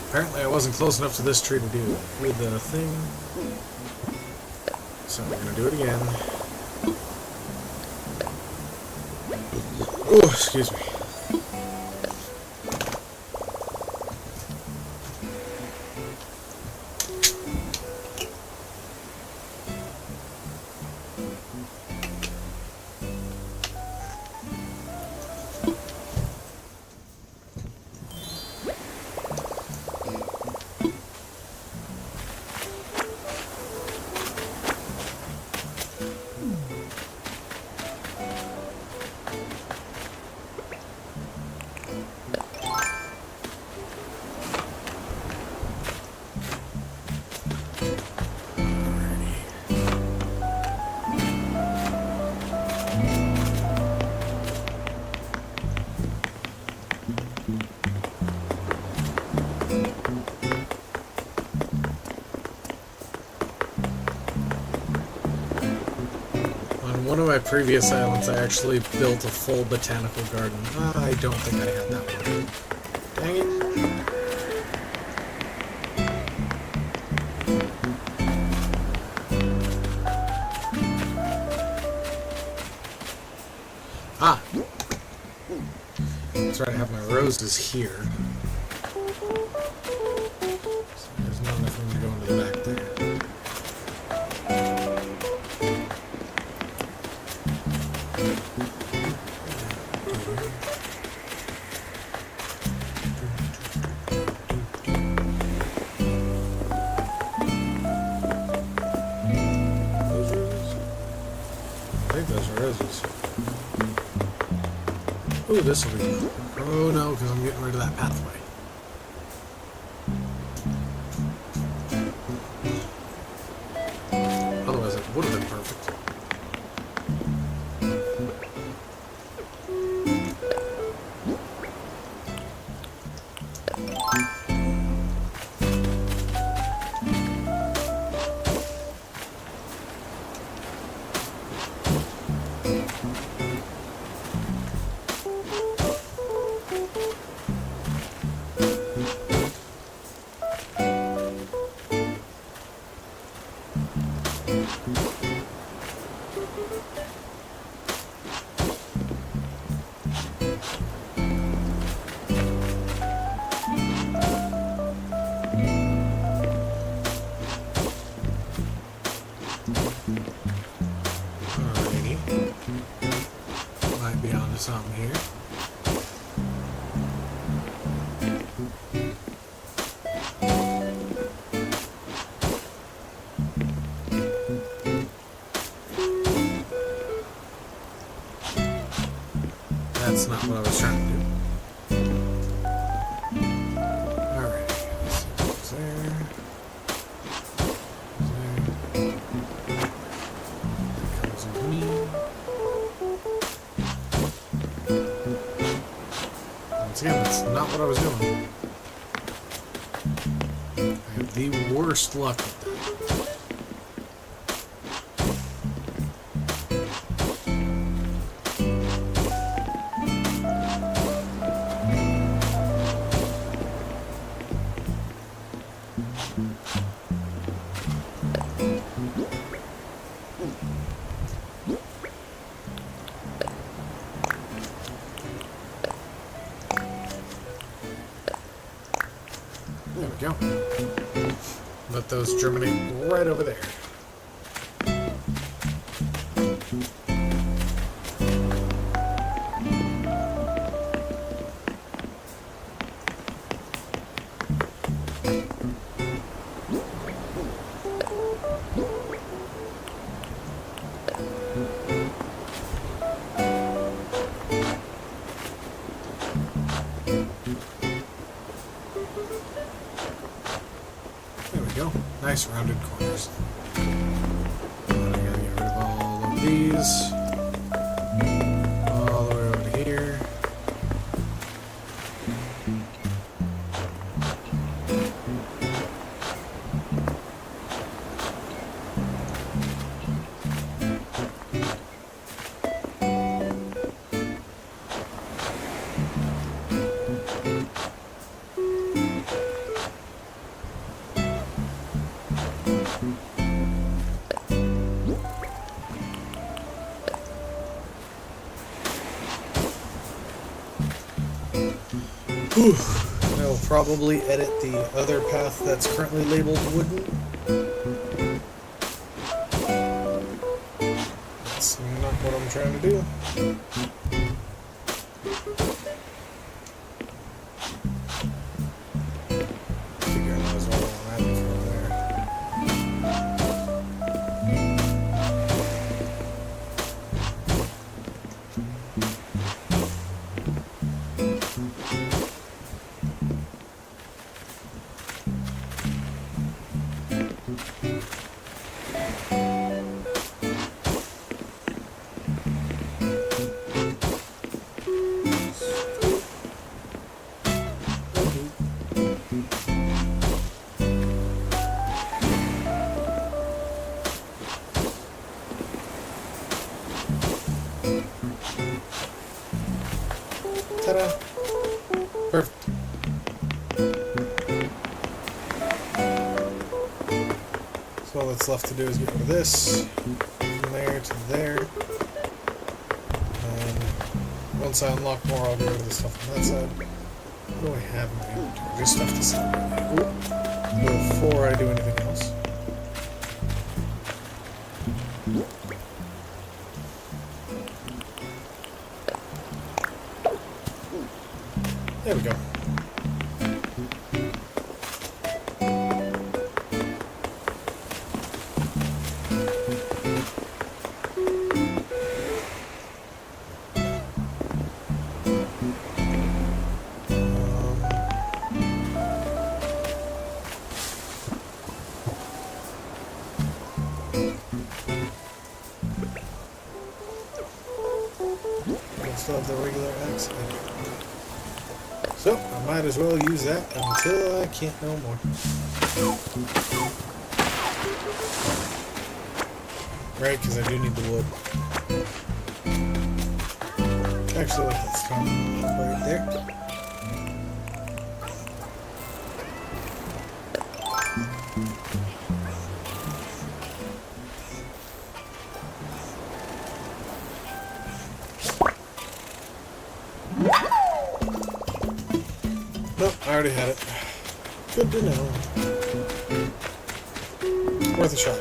Apparently I wasn't close enough to this tree to do with the thing. So we're gonna do it again. Oh, excuse me. On one of my previous islands, I actually built a full botanical garden. I don't think I had that one. Dang it. Ah! That's right, I have my roses here. So there's not enough room to go into the back there. Ooh, this will be cool. Oh no, because I'm getting rid of that pathway. Otherwise, it would have been perfect. Alrighty. Might be onto something here. That's not what I was trying to do. Alright. Let's see what's there. Once again, that's not what I was doing. I have the worst luck with that. There we go. Let those germinate right over there. nice rounded corners. I gotta get rid of all of these. All the way over to here. I will probably edit the other path that's currently labeled wooden. That's not what I'm trying to do. Figure I might as well run that from there. Ta-da! Perfect. So all that's left to do is get rid of this, from there to there. And once I unlock more, I'll get rid of the stuff on that side. What do I have in my inventory? Just stuff to sell. Before I do anything else. There we go. I still have the regular axe. So, I might as well use that until I can't no more. Right, because I do need the wood. Actually, let's come right there. Nope, I already had it. Good to know. Worth a shot.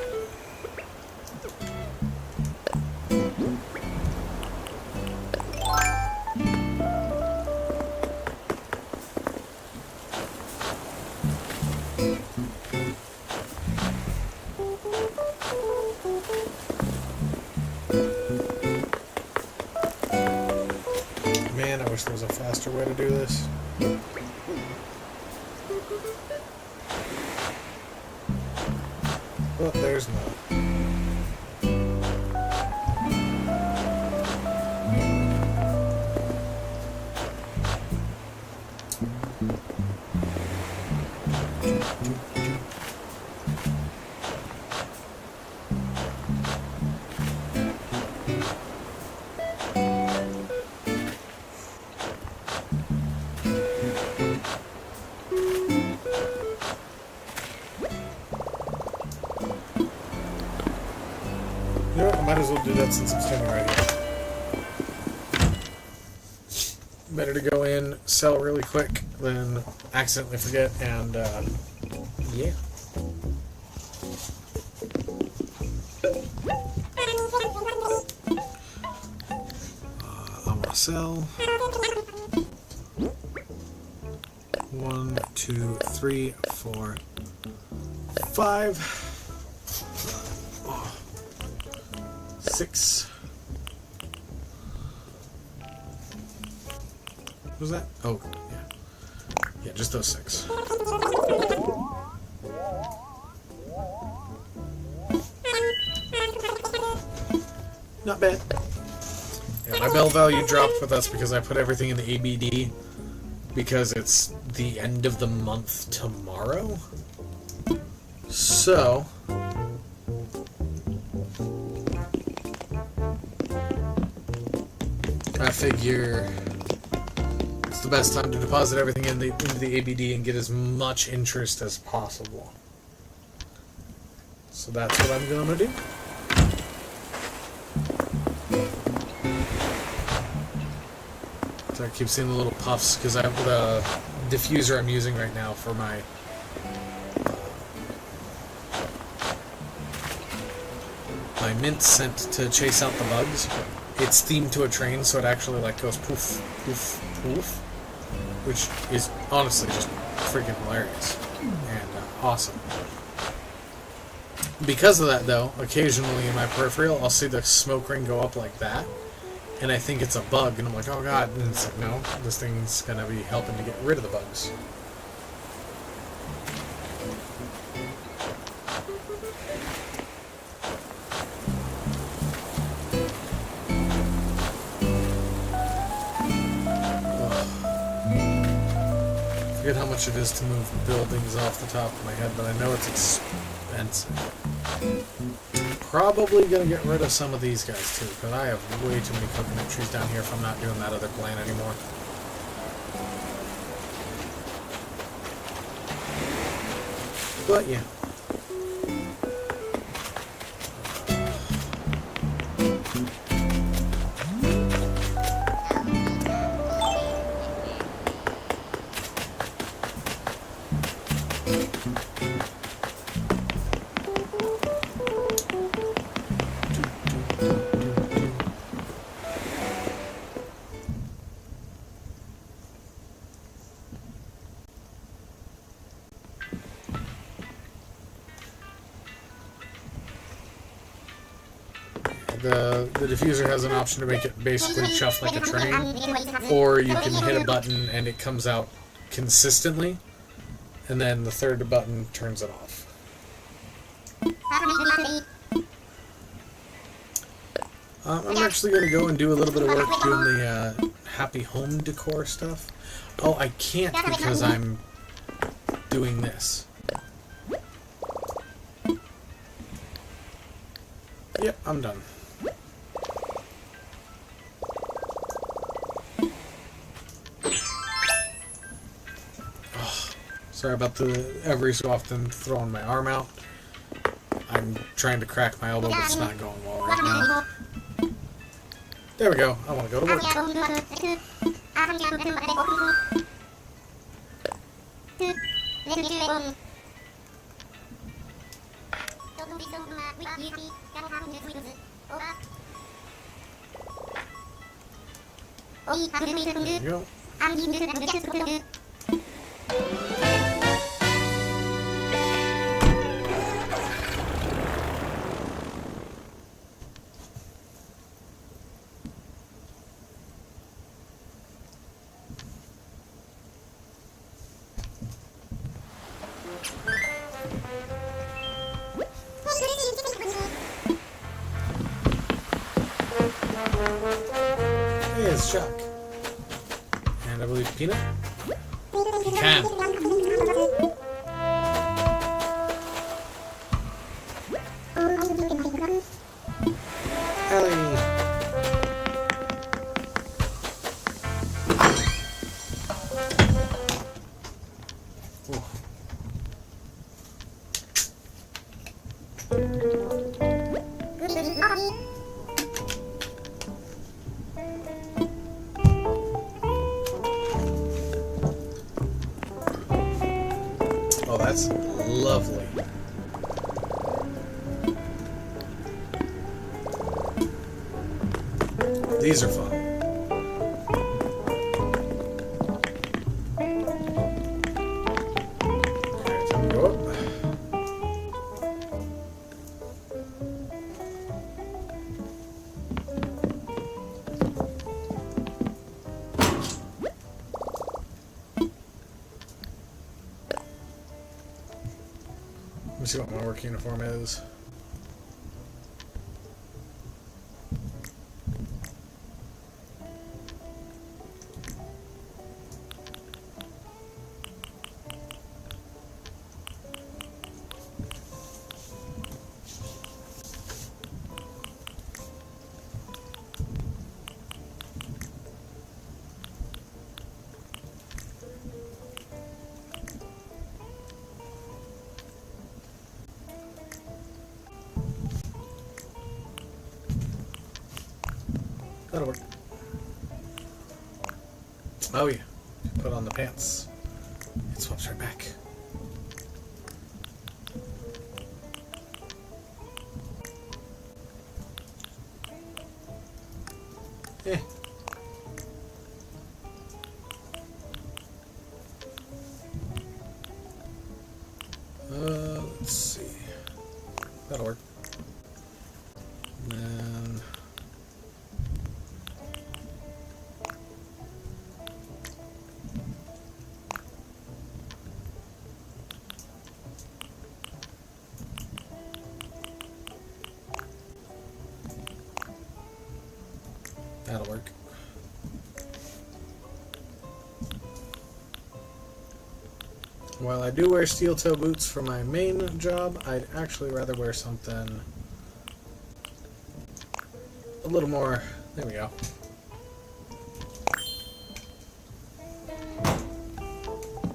Man, I wish there was a faster way to do this. But there's not. You know what, I might as well do that since I'm standing right here. Better to go in, sell really quick, than accidentally forget, and, yeah. I want to sell 1, 2, 3, 4, 5. 6. What was that? Oh, yeah. Yeah, just those 6. Not bad. Yeah, my bell value dropped, but that's because I put everything in the ABD because it's the end of the month tomorrow. So I figure it's the best time to deposit everything into the ABD and get as much interest as possible. So that's what I'm going to do. So I keep seeing the little puffs because I have the diffuser I'm using right now for my mint scent to chase out the bugs. It's themed to a train, so it actually like goes poof, poof, poof, which is honestly just freaking hilarious and awesome. Because of that, though, occasionally in my peripheral, I'll see the smoke ring go up like that, and I think it's a bug, and I'm like, oh god, and it's like, no, this thing's gonna be helping to get rid of the bugs. I forget how much it is to move buildings off the top of my head, but I know it's expensive. Probably gonna get rid of some of these guys too, because I have way too many coconut trees down here if I'm not doing that other plan anymore. But yeah. The diffuser has an option to make it basically chuff like a train, or you can hit a button and it comes out consistently, and then the third button turns it off. I'm actually going to go and do a little bit of work doing the happy home decor stuff. Oh, I can't because I'm doing this. Yep, I'm done. Sorry about the every so often throwing my arm out. I'm trying to crack my elbow, but it's not going well right now. There we go. I want to go to work. There we go. Hey, it's Chuck. And I believe Peanut? Pecan. Ellie. Oh, that's lovely. These are fun. Okay, time to go up. Let me see what my work uniform is. That'll work. Oh yeah. Put on the pants. It swaps right back. Eh. Let's see. That'll work. And then that'll work. While I do wear steel toe boots for my main job, I'd actually rather wear something a little more. There we go.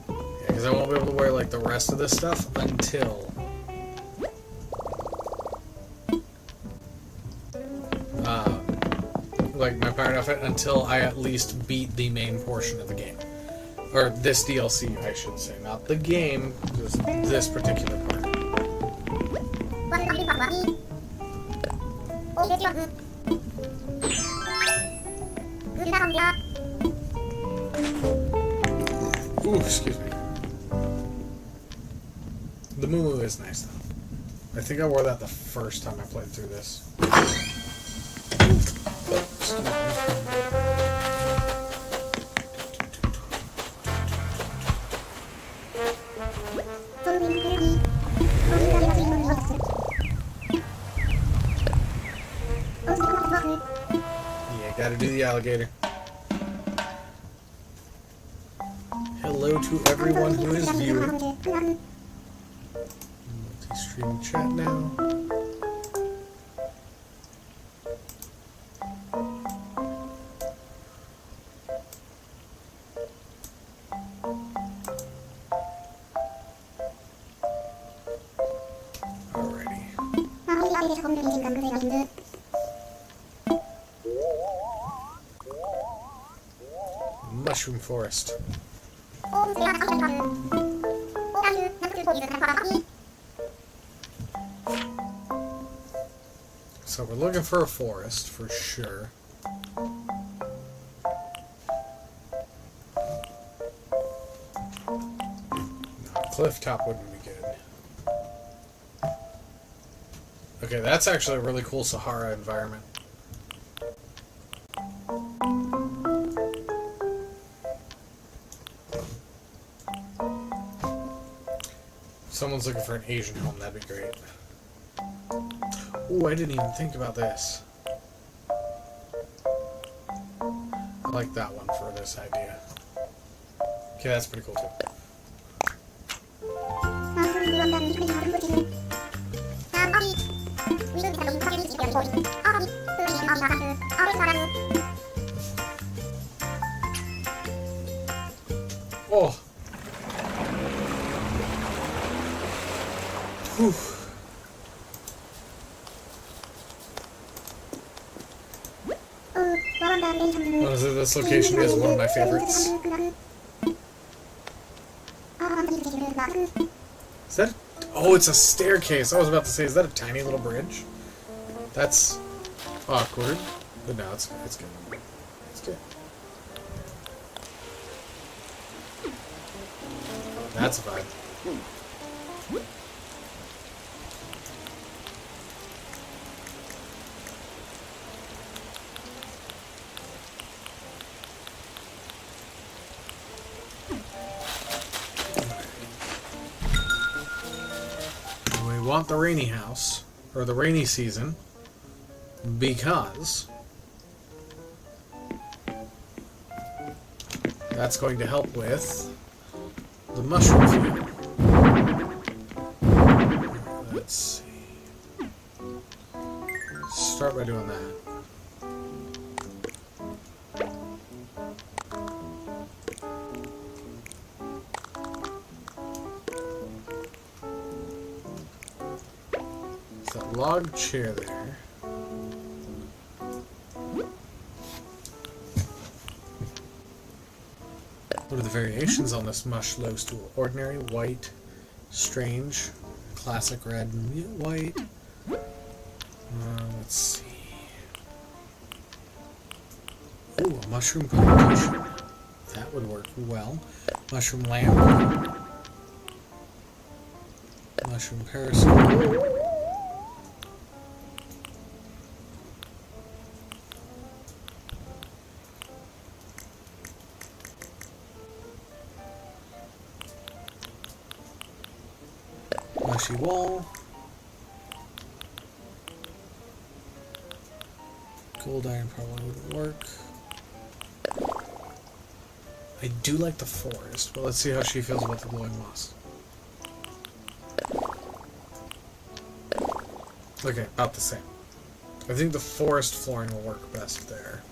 Yeah, because I won't be able to wear like the rest of this stuff until like my pirate outfit until I at least beat the main portion of the game. Or this DLC, I should say. Not the game, just this particular part. Ooh, excuse me. The Moo is nice, though. I think I wore that the first time I played through this. Excuse me. Yeah, gotta do the alligator. Hello to everyone who is viewing. Multi-stream chat now. Mushroom forest. So we're looking for a forest for sure. No, cliff top wouldn't be good. Okay, that's actually a really cool Sahara environment. Someone's looking for an Asian home, that'd be great. Ooh, I didn't even think about this. I like that one for this idea. Okay, that's pretty cool too. Oh! Whew. Honestly, this location is one of my favorites. Is that... Oh, it's a staircase. I was about to say, is that a tiny little bridge? That's awkward. But no, it's good. It's good. That's a vibe. We want the rainy house, or the rainy season, because that's going to help with the mushroom field. Let's see. Start by doing that. There's that log chair there. What are the variations on this mush low stool? Ordinary, white, strange, classic red, and white. Let's see. Ooh, a mushroom partition. That would work well. Mushroom lamp. Mushroom parasol. Mushy wall. Gold iron probably wouldn't work. I do like the forest, but let's see how she feels about the glowing moss. Okay, about the same. I think the forest flooring will work best there.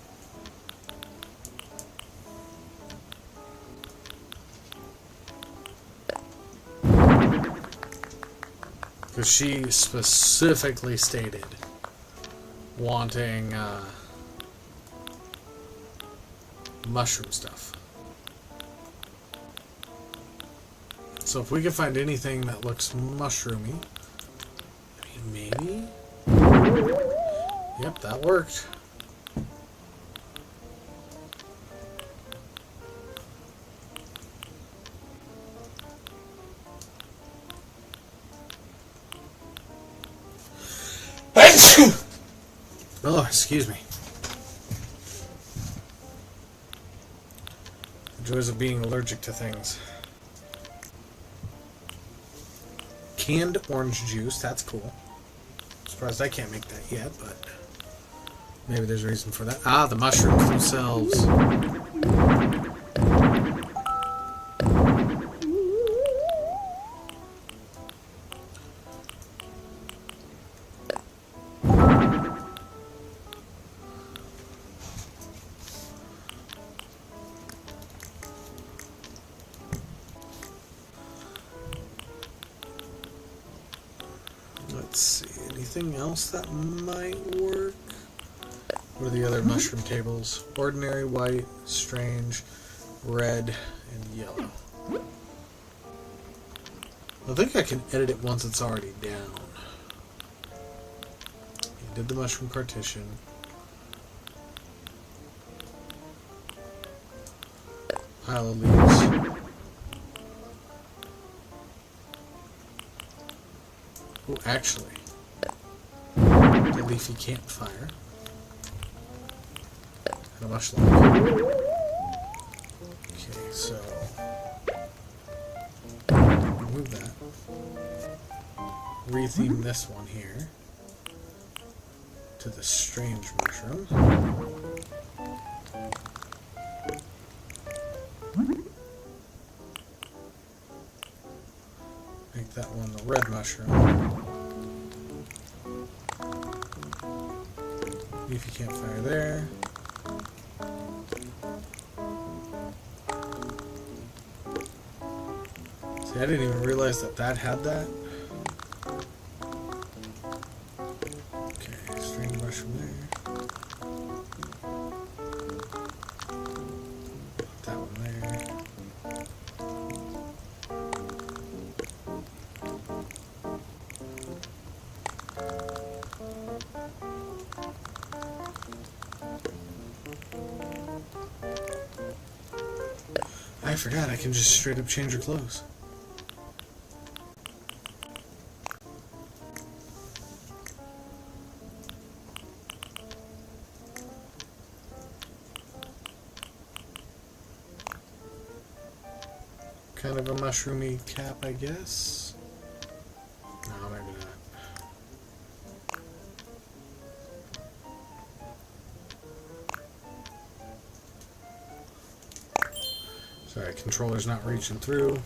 Because she specifically stated wanting mushroom stuff. So if we can find anything that looks mushroomy, I mean, maybe? Yep, that worked. Oh, excuse me. The joys of being allergic to things. Canned orange juice, that's cool. Surprised I can't make that yet, but maybe there's a reason for that. Ah, the mushrooms themselves. Let's see, anything else that might work? What are the other mushroom tables? Ordinary, white, strange, red, and yellow. I think I can edit it once it's already down. You did the mushroom partition. Pile of leaves. Oh, actually, the leafy campfire and a mushroom. Okay, so remove that. Retheme this one here to the strange mushroom. Make that one the red mushroom. Leafy campfire there. See, I didn't even realize that that had that. Okay, string mushroom there. Put that one there. I forgot I can just straight up change her clothes. Kind of a mushroomy cap, I guess. No, maybe not. Sorry, controller's not reaching through.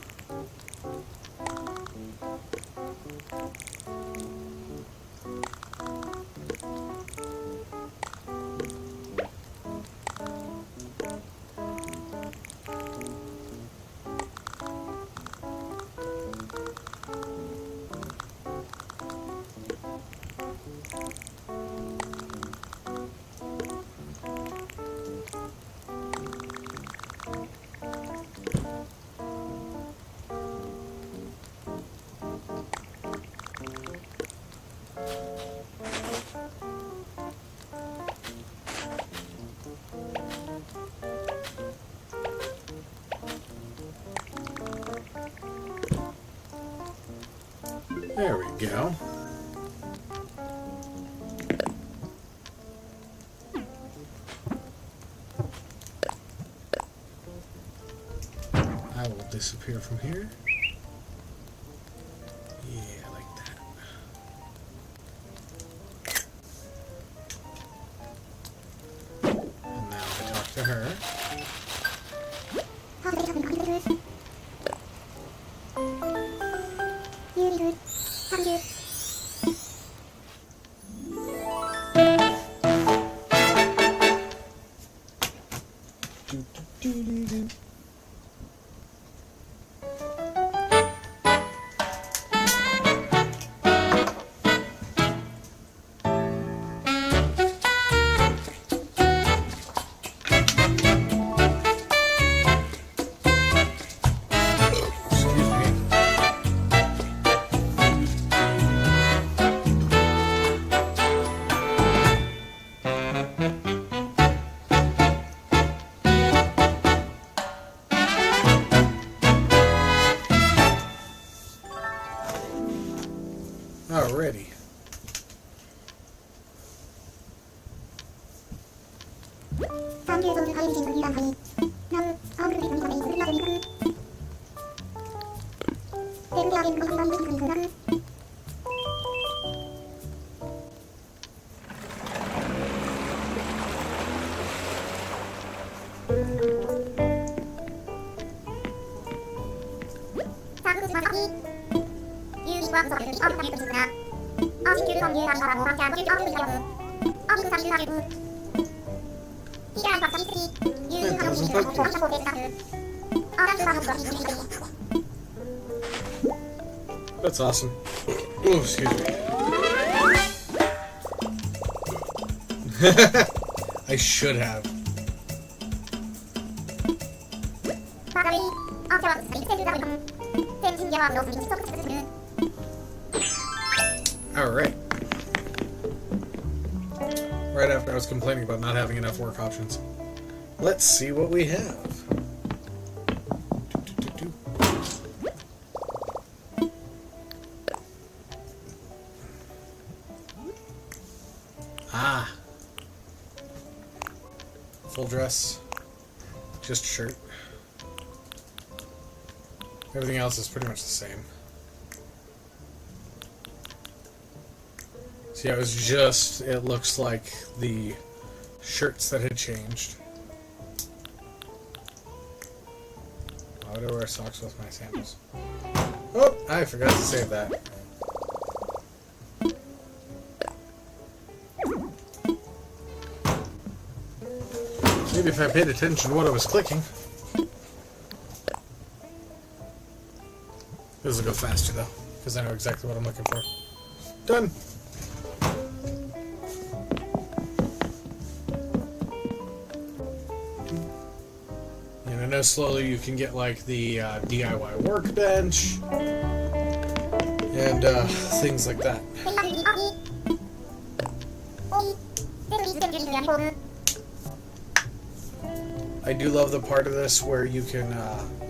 There we go. I will disappear from here. Yeah, like that. And now I talk to her. Alrighty. That's awesome. Oh, excuse me. I should have. Alright. Right after I was complaining about not having enough work options. Let's see what we have. Ah. Full dress. Just shirt. Everything else is pretty much the same. See, it was just, it looks like the shirts that had changed. Why would I wear socks with my sandals? Oh, I forgot to save that. Maybe if I paid attention to what I was clicking. This will go faster though, because I know exactly what I'm looking for. Done! And I know slowly you can get like the DIY workbench and things like that. I do love the part of this where you can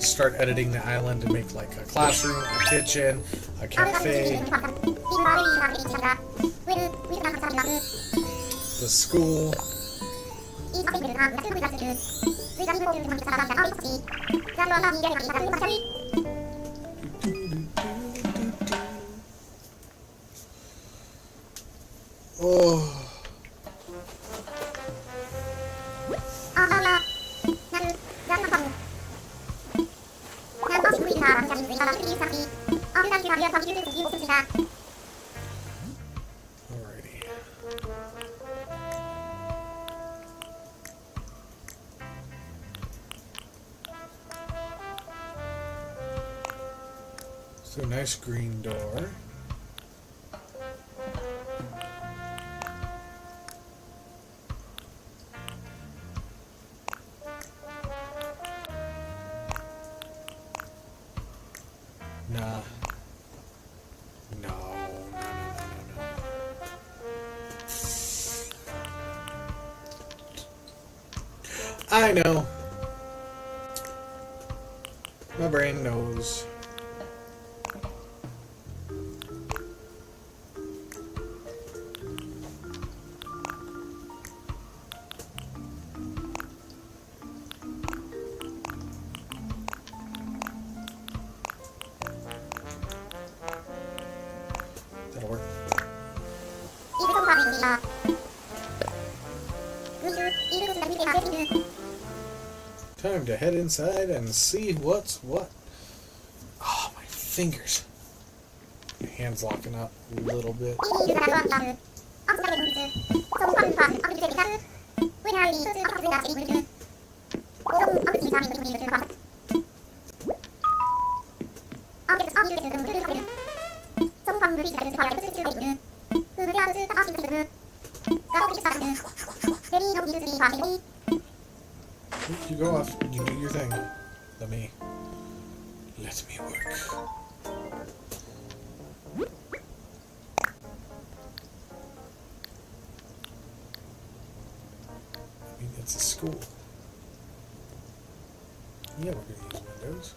start editing the island and make like a classroom, a kitchen, a cafe, the school. Oh. Alrighty. So nice green door. Nah. No. I know. My brain knows. Time to head inside and see what's what. Oh, my fingers. My hand's locking up a little bit. You go off. You do your thing. Let me work. I mean, it's a school. Yeah, we're going to use windows.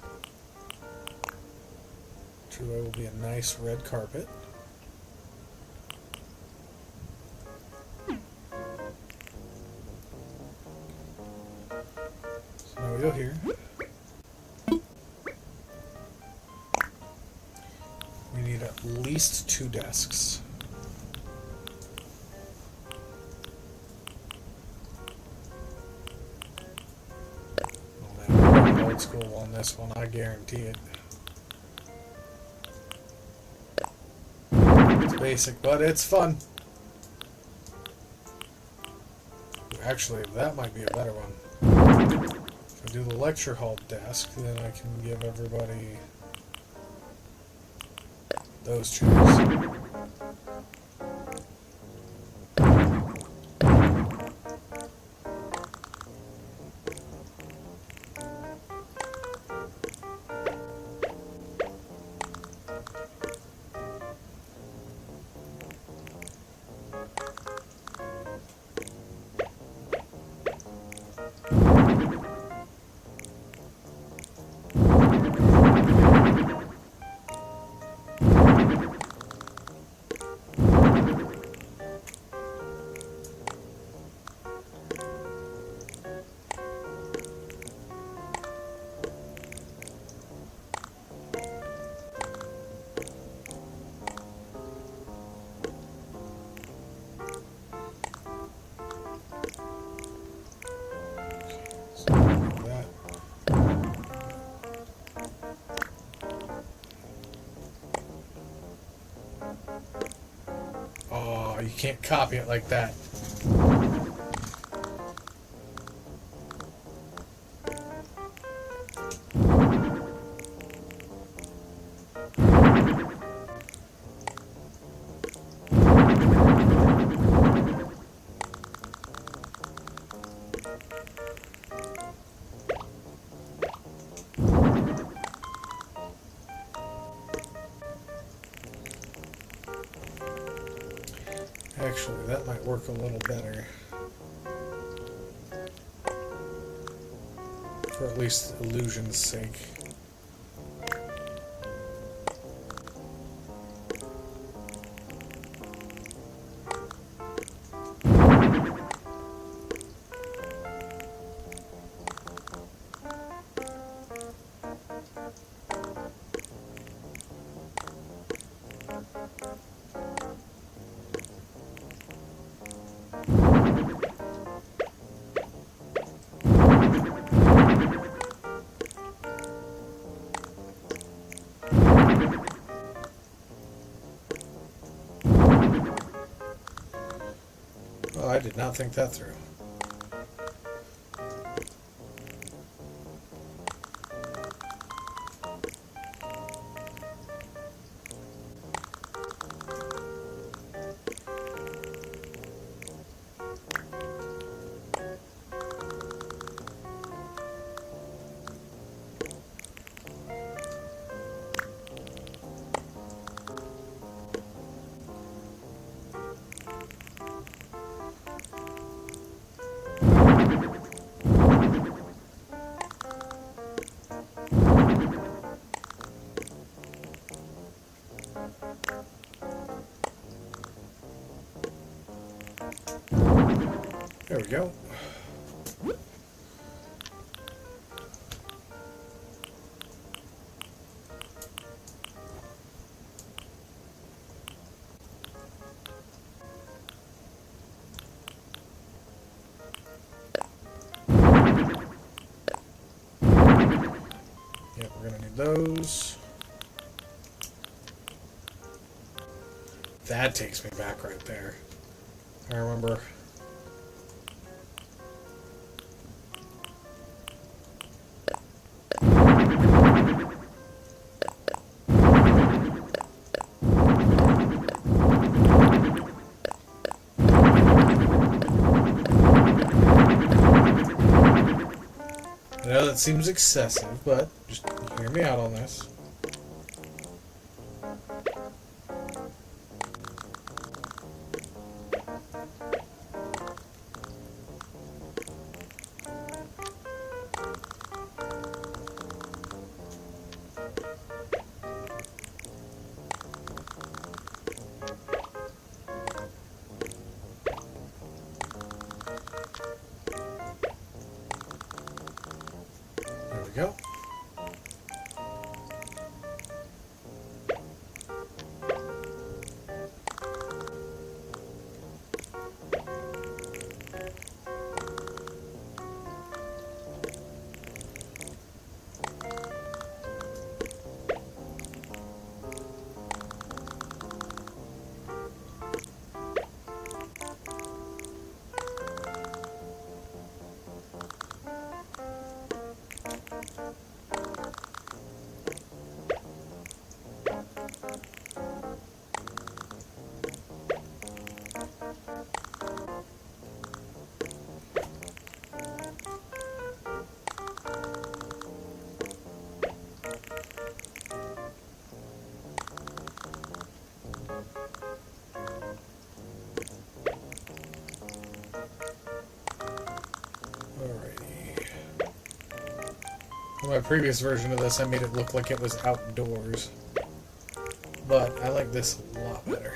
Truly will be a nice red carpet. So now we go here. We need at least 2 desks. Oh man, old school on this one, I guarantee it. It's basic, but it's fun. Actually, that might be a better one. If I do the lecture hall desk, then I can give everybody those chairs. Oh, you can't copy it like that. Actually, that might work a little better. For at least illusion's sake. Oh, I did not think that through. There we go. Need those. That takes me back right there. I remember. I know that seems excessive, but just hear me out on this. There we go. Alrighty. In my previous version of this, I made it look like it was outdoors. But I like this a lot better.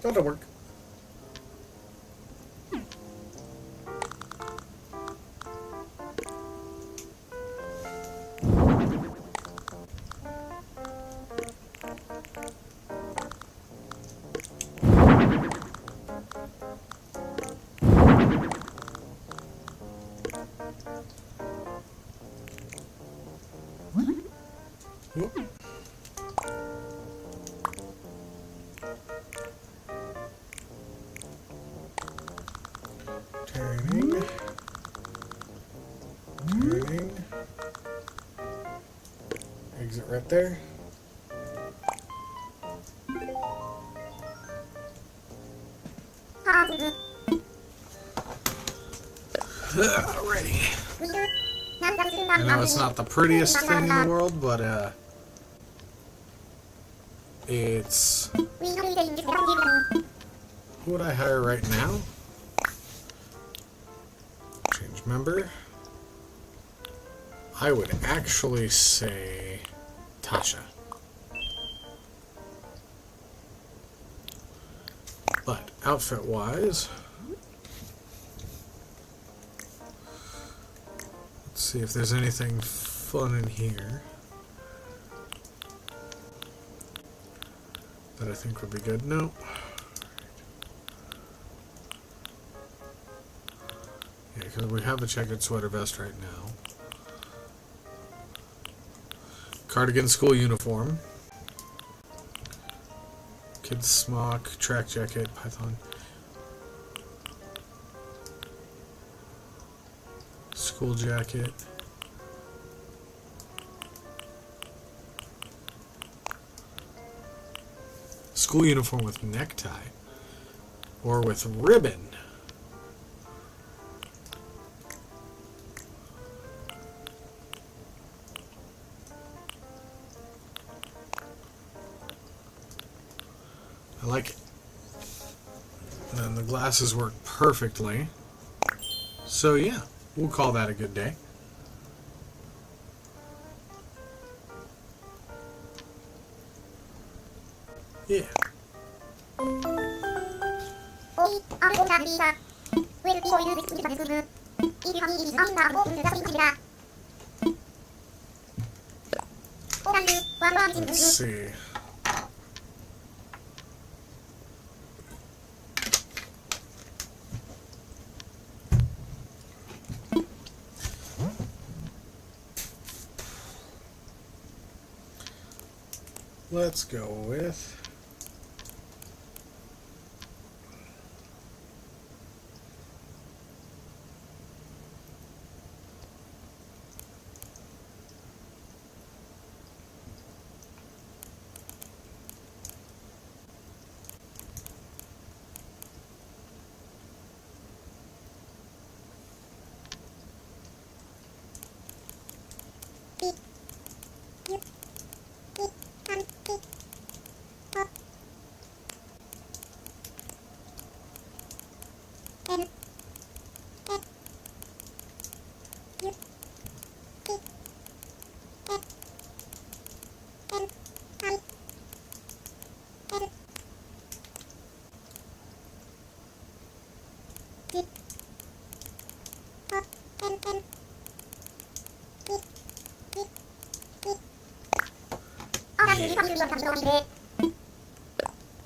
That'll work. Whoop. Turning. Turning. Exit right there. Alrighty. I know it's not the prettiest thing in the world, but it's... Who would I hire right now? Change member. I would actually say Tasha. But outfit-wise, let's see if there's anything fun in here that I think would be good. No. Yeah, because we have a checkered sweater vest right now. Cardigan school uniform. Kid's smock, track jacket, python. School jacket. School uniform with necktie. Or with ribbon. I like it. And the glasses work perfectly. So yeah, we'll call that a good day. Yeah. Let's see. Let's go with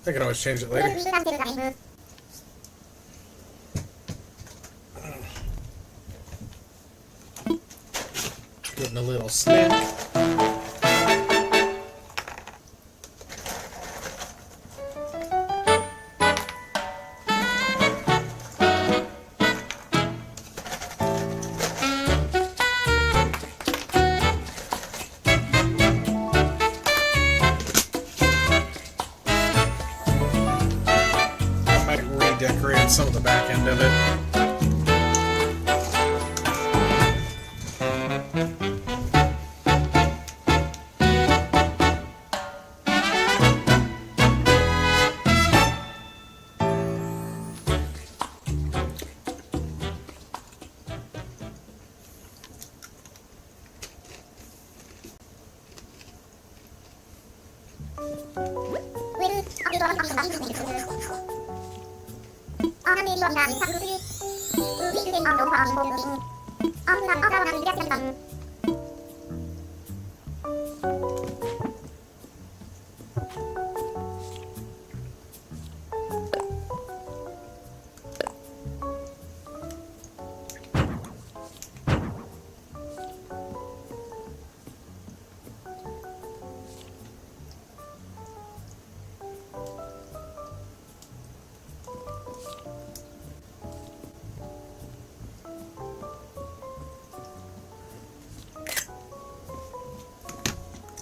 I can always change it later. Getting a little snack. Decorate some of the back end of it.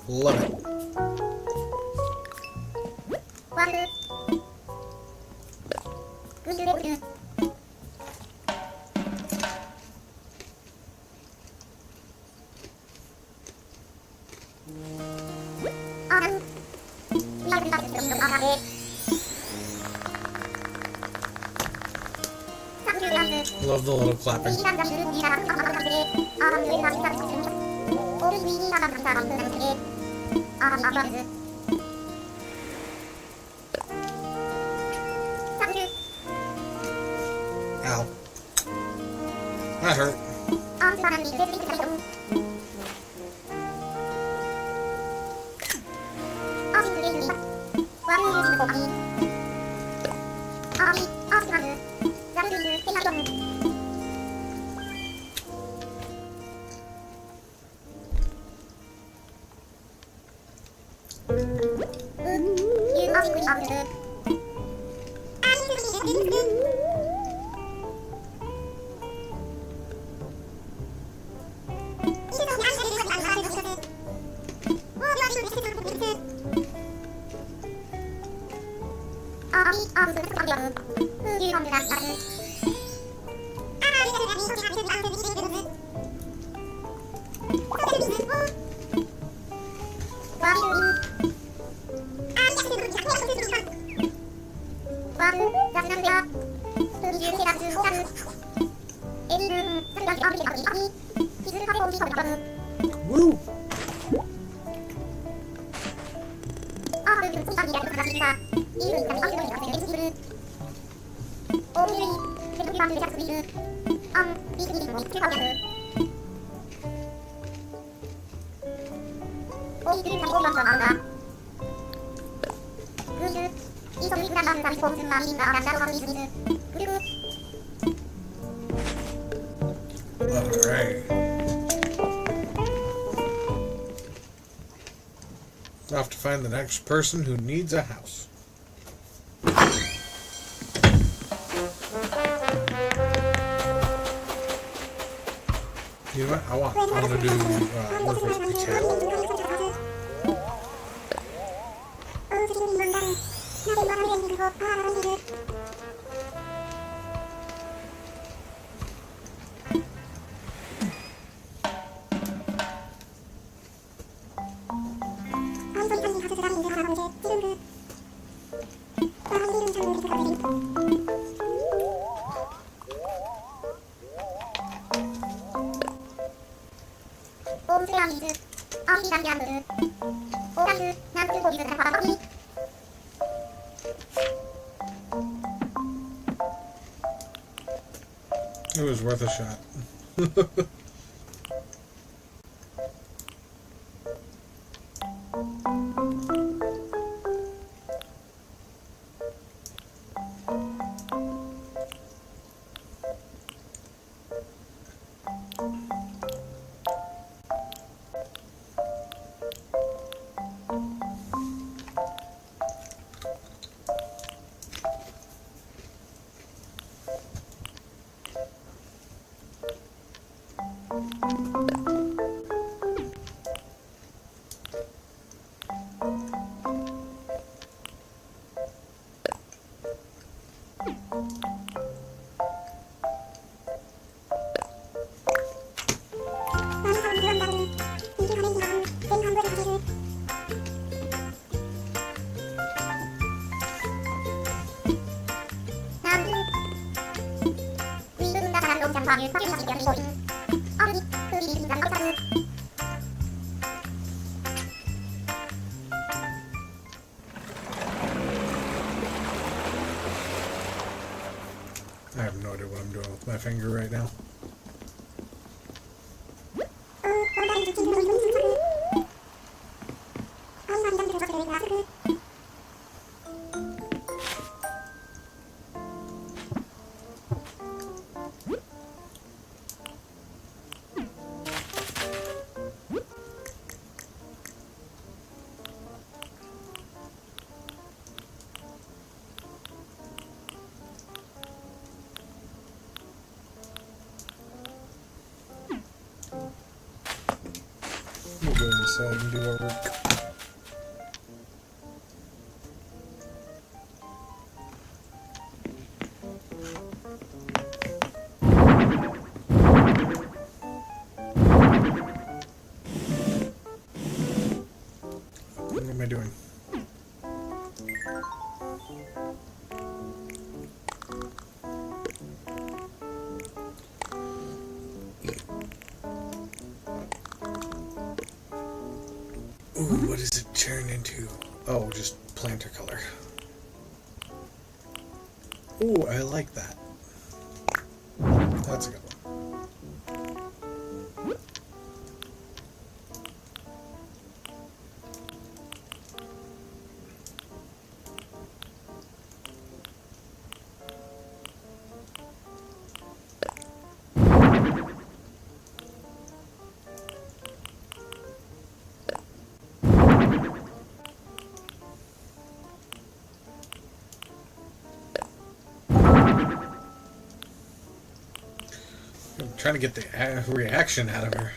Love it. Love the little clapping. Ow. That hurt. Woo! Alright. I'll have to find the next person who needs a house. You know what? I want to do work with the cattle. It was worth a shot. I have no idea what I'm doing with my finger right now. We'll go inside and do our work. What am I doing? Ooh, what does it turn into? Oh, just planter color. Ooh, I like that. That's a good one. trying to get the reaction out of her.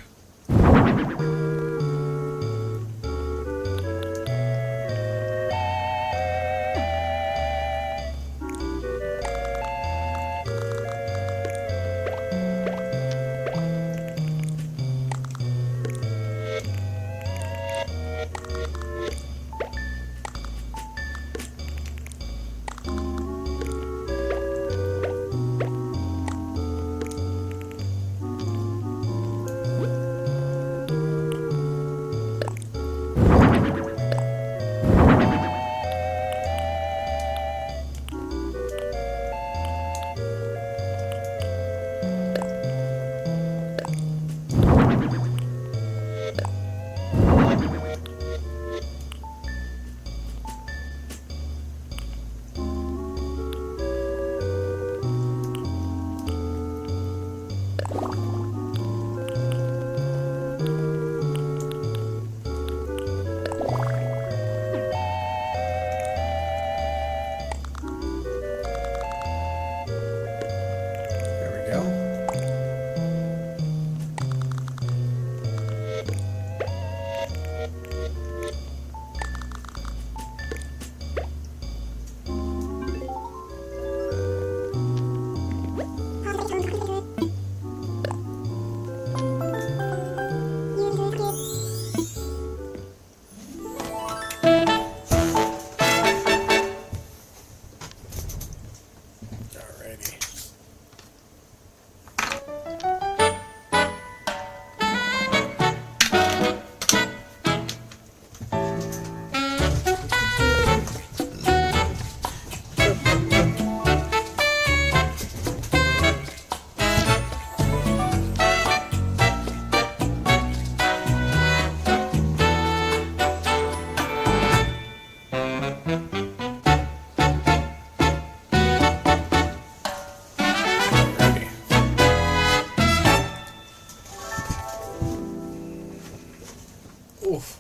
Oof.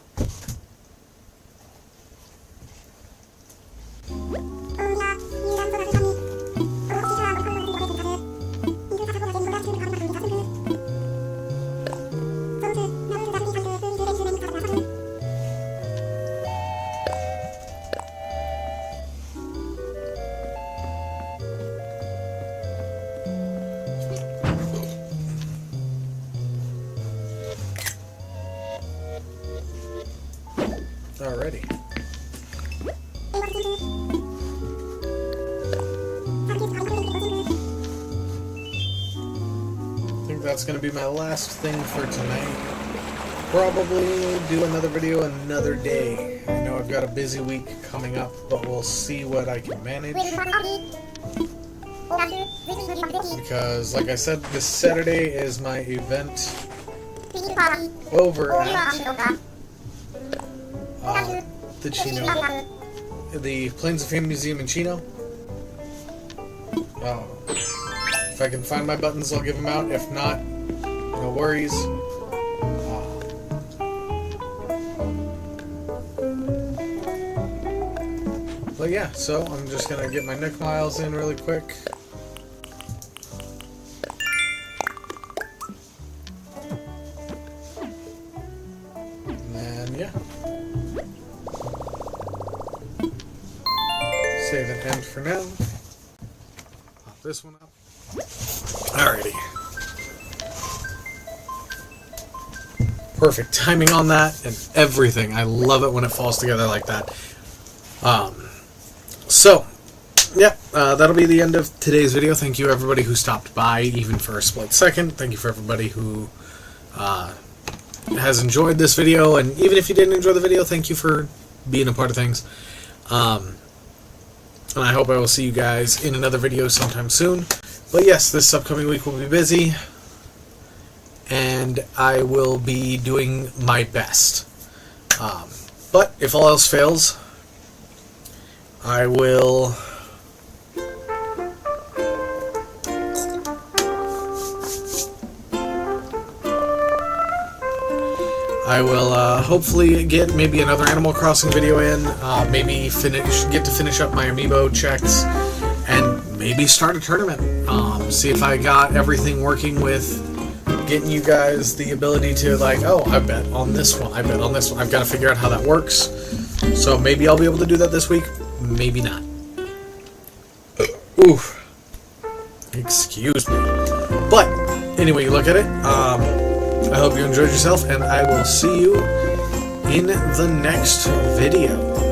Alrighty. I think that's going to be my last thing for tonight. Probably do another video another day. I know I've got a busy week coming up, but we'll see what I can manage. Because, like I said, this Saturday is my event over at the Chino, the Plains of Fame Museum in Chino. If I can find my buttons, I'll give them out. If not, no worries. But yeah, so I'm just gonna get my Nook Miles in really quick. And yeah. Save and end for now. Pop this one up. Alrighty. Perfect timing on that and everything. I love it when it falls together like that. So, yeah, that'll be the end of today's video. Thank you everybody who stopped by, even for a split second. Thank you for everybody who has enjoyed this video, and even if you didn't enjoy the video, thank you for being a part of things. And I hope I will see you guys in another video sometime soon. But yes, this upcoming week will be busy, and I will be doing my best. But if all else fails, I will hopefully get maybe another Animal Crossing video in, maybe get to finish up my amiibo checks, and maybe start a tournament. See if I got everything working with getting you guys the ability to, like, oh, I bet on this one, I bet on this one. I've got to figure out how that works. So maybe I'll be able to do that this week, maybe not. Oof. Excuse me. But anyway, you look at it. I hope you enjoyed yourself, and I will see you in the next video.